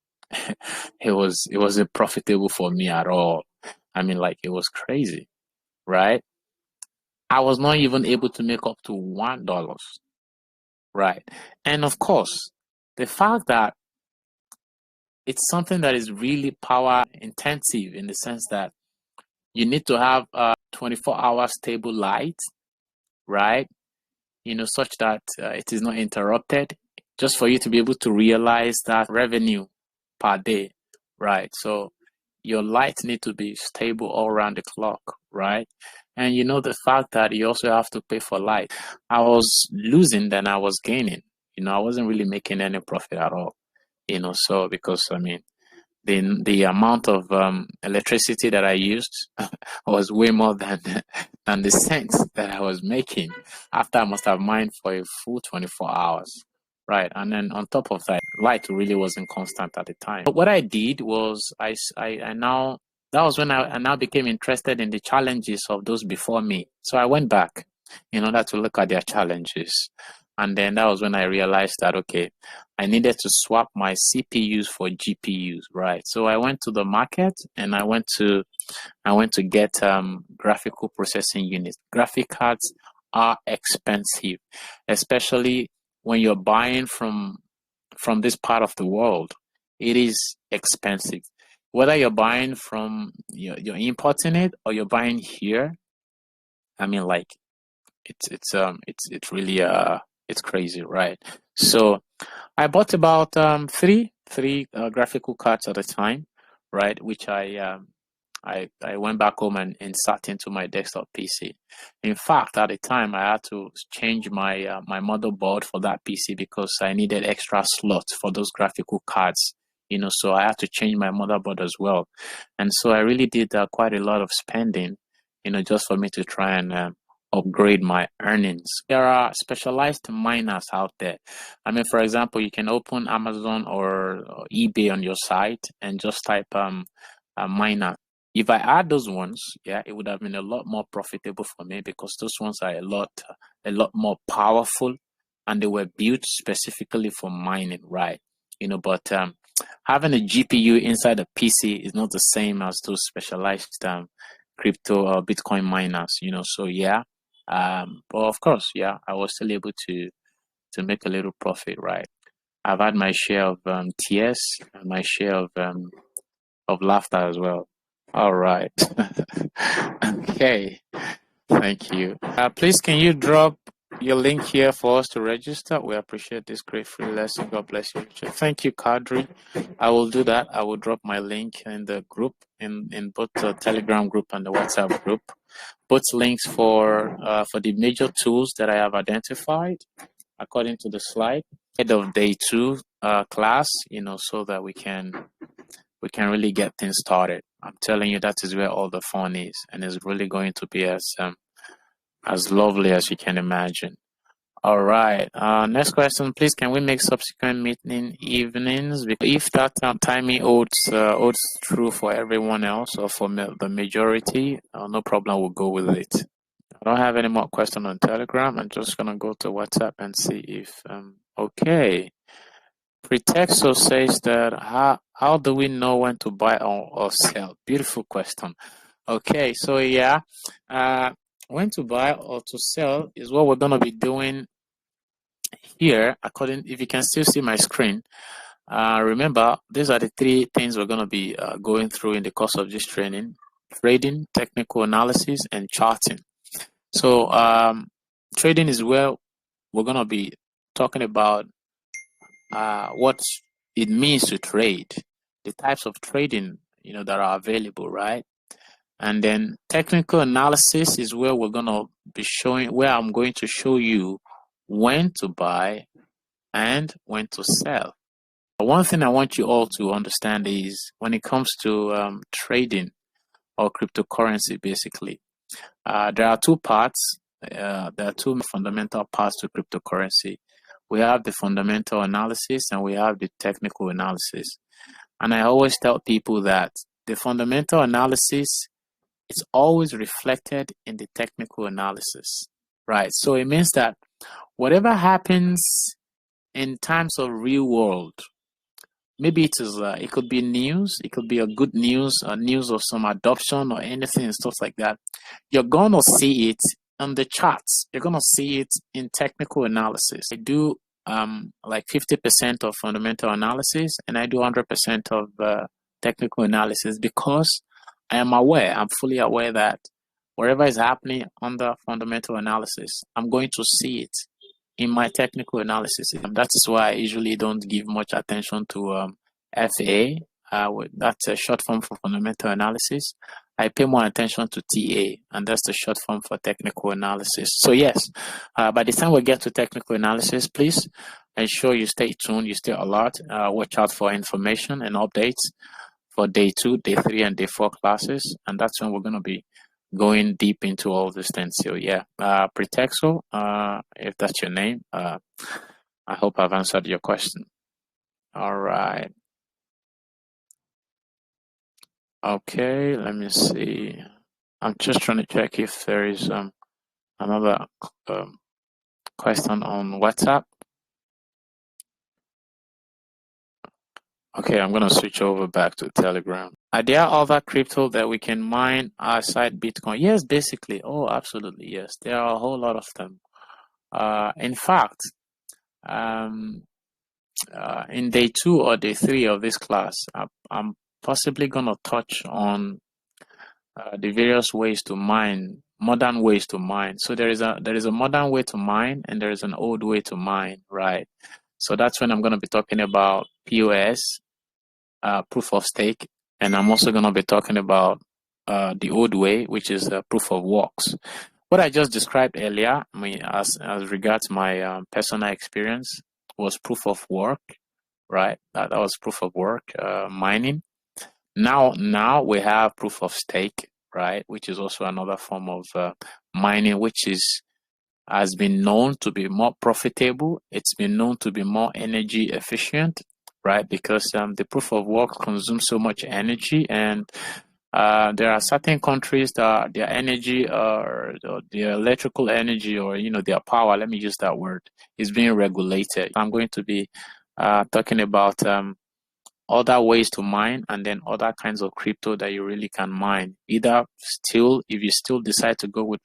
it wasn't profitable for me at all. I mean, like, it was crazy, right? I was not even able to make up to $1. Right. And of course, the fact that it's something that is really power intensive in the sense that you need to have a 24-hour stable light, right? Such that it is not interrupted, just for you to be able to realize that revenue per day, right? So your lights need to be stable all around the clock, right? And the fact that you also have to pay for light. I was losing than I was gaining. I wasn't really making any profit at all. So because I mean, the amount of electricity that I used was way more than the cents that I was making after I must have mined for a full 24 hours. Right. And then on top of that, light really wasn't constant at the time. But what I did was I now, that was when I now became interested in the challenges of those before me. So I went back in order to look at their challenges. And then that was when I realized that, okay, I needed to swap my CPUs for GPUs, right? So I went to the market and I went to get graphical processing units. Graphic cards are expensive, especially when you're buying from this part of the world. It is expensive. Whether you're buying from you're importing it or you're buying here, I mean, like, it's really it's crazy, right? So I bought about three graphical cards at a time, right? Which I went back home and sat into my desktop PC. In fact, at the time, I had to change my my motherboard for that PC because I needed extra slots for those graphical cards. So I had to change my motherboard as well, and so I really did quite a lot of spending, just for me to try and upgrade my earnings. There are specialized miners out there. I mean, for example, you can open Amazon or eBay on your site and just type a miner. If I add those ones, yeah, it would have been a lot more profitable for me because those ones are a lot more powerful, and they were built specifically for mining, right? But having a GPU inside a PC is not the same as those specialized crypto or Bitcoin miners, So yeah, but of course, yeah, I was still able to make a little profit, right? I've had my share of tears and my share of laughter as well. All right. Okay. Thank you. Please, can you drop your link here for us to register? We appreciate this great free lesson. God bless you. Thank you, Kadri. I will do that. I will drop my link in the group, in both the Telegram group and the WhatsApp group. Both links for the major tools that I have identified. according to the slide, head of day 2 class, so that we can really get things started. I'm telling you, that is where all the fun is, and it's really going to be as lovely as you can imagine. All right. Next question, please. Can we make subsequent meeting evenings? If that timing holds true for everyone else or for the majority, no problem. We'll go with it. I don't have any more questions on Telegram. I'm just gonna go to WhatsApp and see if okay. Pretexto says that how do we know when to buy or sell? Beautiful question. Okay, so yeah, when to buy or to sell is what we're gonna be doing here. If you can still see my screen, remember these are the 3 things we're gonna be going through in the course of this training: trading, technical analysis, and charting. So trading is where we're gonna be talking about what it means to trade, the types of trading that are available, right? And then technical analysis is where we're gonna be where I'm going to show you when to buy and when to sell. One thing I want you all to understand is when it comes to trading or cryptocurrency, basically, there are 2 parts. There are 2 fundamental parts to cryptocurrency. We have the fundamental analysis and we have the technical analysis. And I always tell people that the fundamental analysis is always reflected in the technical analysis, right? So it means that whatever happens in terms of real world, maybe it could be news, it could be a good news, a news of some adoption or anything and stuff like that. You're gonna see it on the charts. You're gonna see it in technical analysis. I do like 50% of fundamental analysis, and I do 100% of technical analysis because I'm fully aware that whatever is happening under fundamental analysis, I'm going to see it in my technical analysis. That is why I usually don't give much attention to FA. That's a short form for fundamental analysis. I pay more attention to TA, and that's the short form for technical analysis. So yes, by the time we get to technical analysis, please ensure you stay tuned, you stay alert, watch out for information and updates for day 2, day 3, and day 4 classes, and that's when we're going to be going deep into all these things. So yeah, Pretexo, if that's your name, I hope I've answered your question. All right. Okay, let me see. I'm just trying to check if there is another question on WhatsApp. Okay, I'm going to switch over back to Telegram. Are there other crypto that we can mine outside Bitcoin? Yes, basically. Oh, absolutely. Yes, there are a whole lot of them. In fact, in day 2 or day 3 of this class, I'm possibly going to touch on the various ways to mine, modern ways to mine. So there is a modern way to mine and there is an old way to mine, right? So that's when I'm going to be talking about POS, proof of stake, and I'm also going to be talking about the old way, which is proof of works. What I just described earlier, as regards my personal experience, was proof of work, right? That was proof of work, mining. Now we have proof of stake, right? Which is also another form of mining, which has been known to be more profitable. It's been known to be more energy efficient, right? Because the proof of work consumes so much energy, and there are certain countries that their energy or their electrical energy or their power, let me use that word, is being regulated. I'm going to be talking about other ways to mine and then other kinds of crypto that you really can mine. If you still decide to go with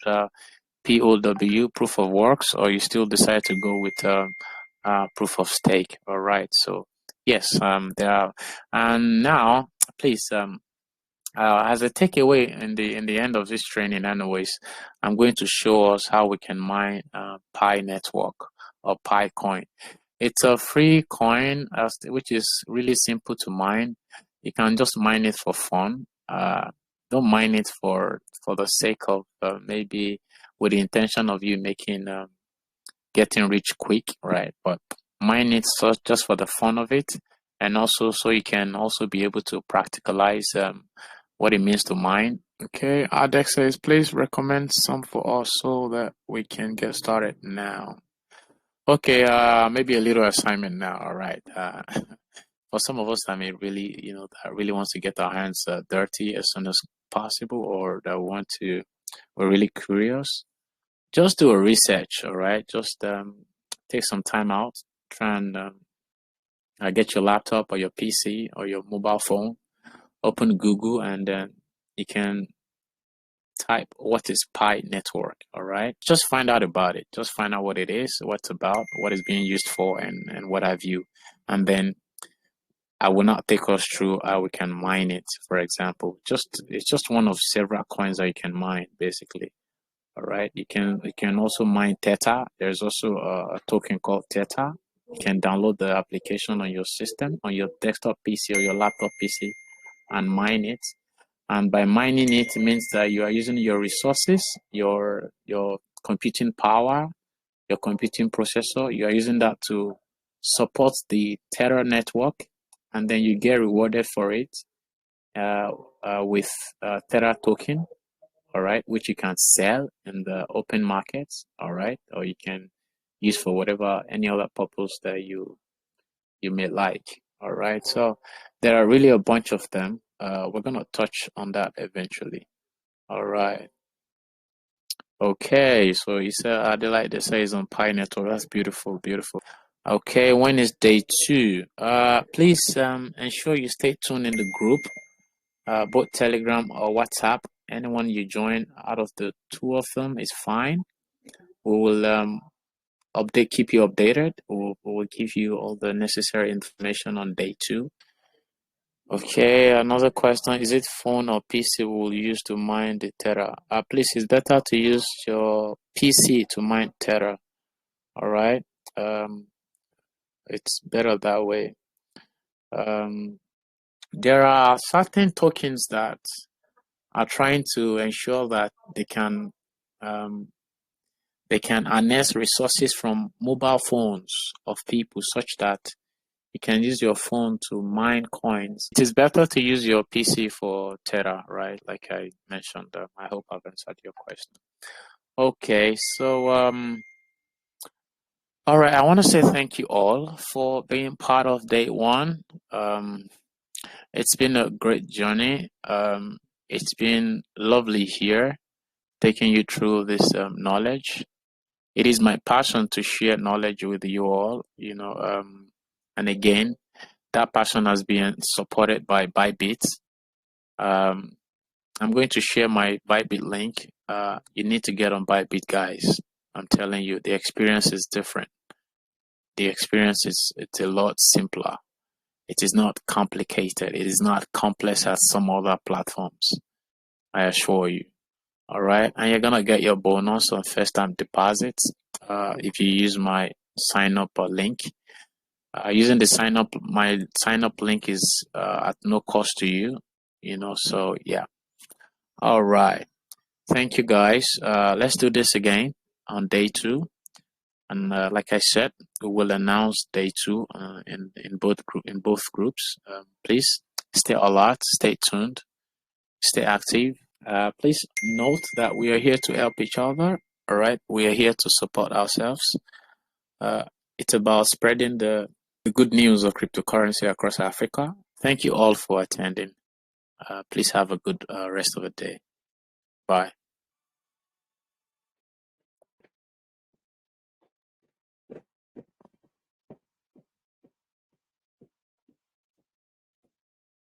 POW, proof of works, or you still decide to go with proof of stake. All right. So yes, there are, and now please as a takeaway in the end of this training, anyways, I'm going to show us how we can mine Pi network or Pi coin. It's a free coin, which is really simple to mine. You can just mine it for fun. Don't mine it for the sake of maybe with the intention of you making getting rich quick, right? But mine it just for the fun of it, and also so you can also be able to practicalize what it means to mine. Okay, Adex says, please recommend some for us so that we can get started now. Okay, maybe a little assignment now. All right. For some of us, I mean, really, that really wants to get our hands dirty as soon as possible, or that we're really curious. Just do a research. All right. Just take some time out. Try and get your laptop or your PC or your mobile phone. Open Google, and then you can type what is Pi network. All right, just find out about it. Just find out what it is, what's about, what is being used for, and what have you. And then I will not take us through how we can mine it. For example, it's just one of several coins that you can mine, basically. All right, you can also mine Theta. There's also a token called Theta. You can download the application on your system, on your desktop PC or your laptop PC, and mine it. And by mining it, it means that you are using your resources, your computing power, your computing processor. You are using that to support the Tether network, and then you get rewarded for it with Tether token, all right, which you can sell in the open markets, all right, or you can use for whatever any other purpose that you may like. All right, so there are really a bunch of them. We're gonna touch on that eventually. All right. Okay, so you said Adelaide, they say is on Pi Network. That's beautiful, beautiful. Okay, when is day 2? Please ensure you stay tuned in the group, both Telegram or WhatsApp. Anyone you join out of the 2 of them is fine. We will keep you updated. We'll give you all the necessary information on day 2. Okay, another question. Is it phone or PC we'll use to mine the Tether? Please, it's better to use your PC to mine Tether. All right. It's better that way. There are certain tokens that are trying to ensure that they can harness resources from mobile phones of people such that you can use your phone to mine coins. It is better to use your PC for Tether, right? Like I mentioned. I hope I've answered your question. Okay, so all right. I want to say thank you all for being part of day 1. It's been a great journey. It's been lovely here, taking you through this knowledge. It is my passion to share knowledge with you all. And again, that passion has been supported by ByBit. I'm going to share my ByBit link. You need to get on ByBit, guys. I'm telling you, the experience is different. The experience it's a lot simpler. It is not complicated. It is not complex as some other platforms. I assure you. All right, and you're gonna get your bonus on first-time deposits if you use my sign-up link. Using the my sign-up link is at no cost to you. So yeah. All right. Thank you, guys. Let's do this again on day 2. And like I said, we will announce day 2 in both groups. Please stay alert, stay tuned, stay active. Please note that we are here to help each other. All right, we are here to support ourselves. It's about spreading the good news of cryptocurrency across Africa. Thank you all for attending. Please have a good rest of the day. Bye.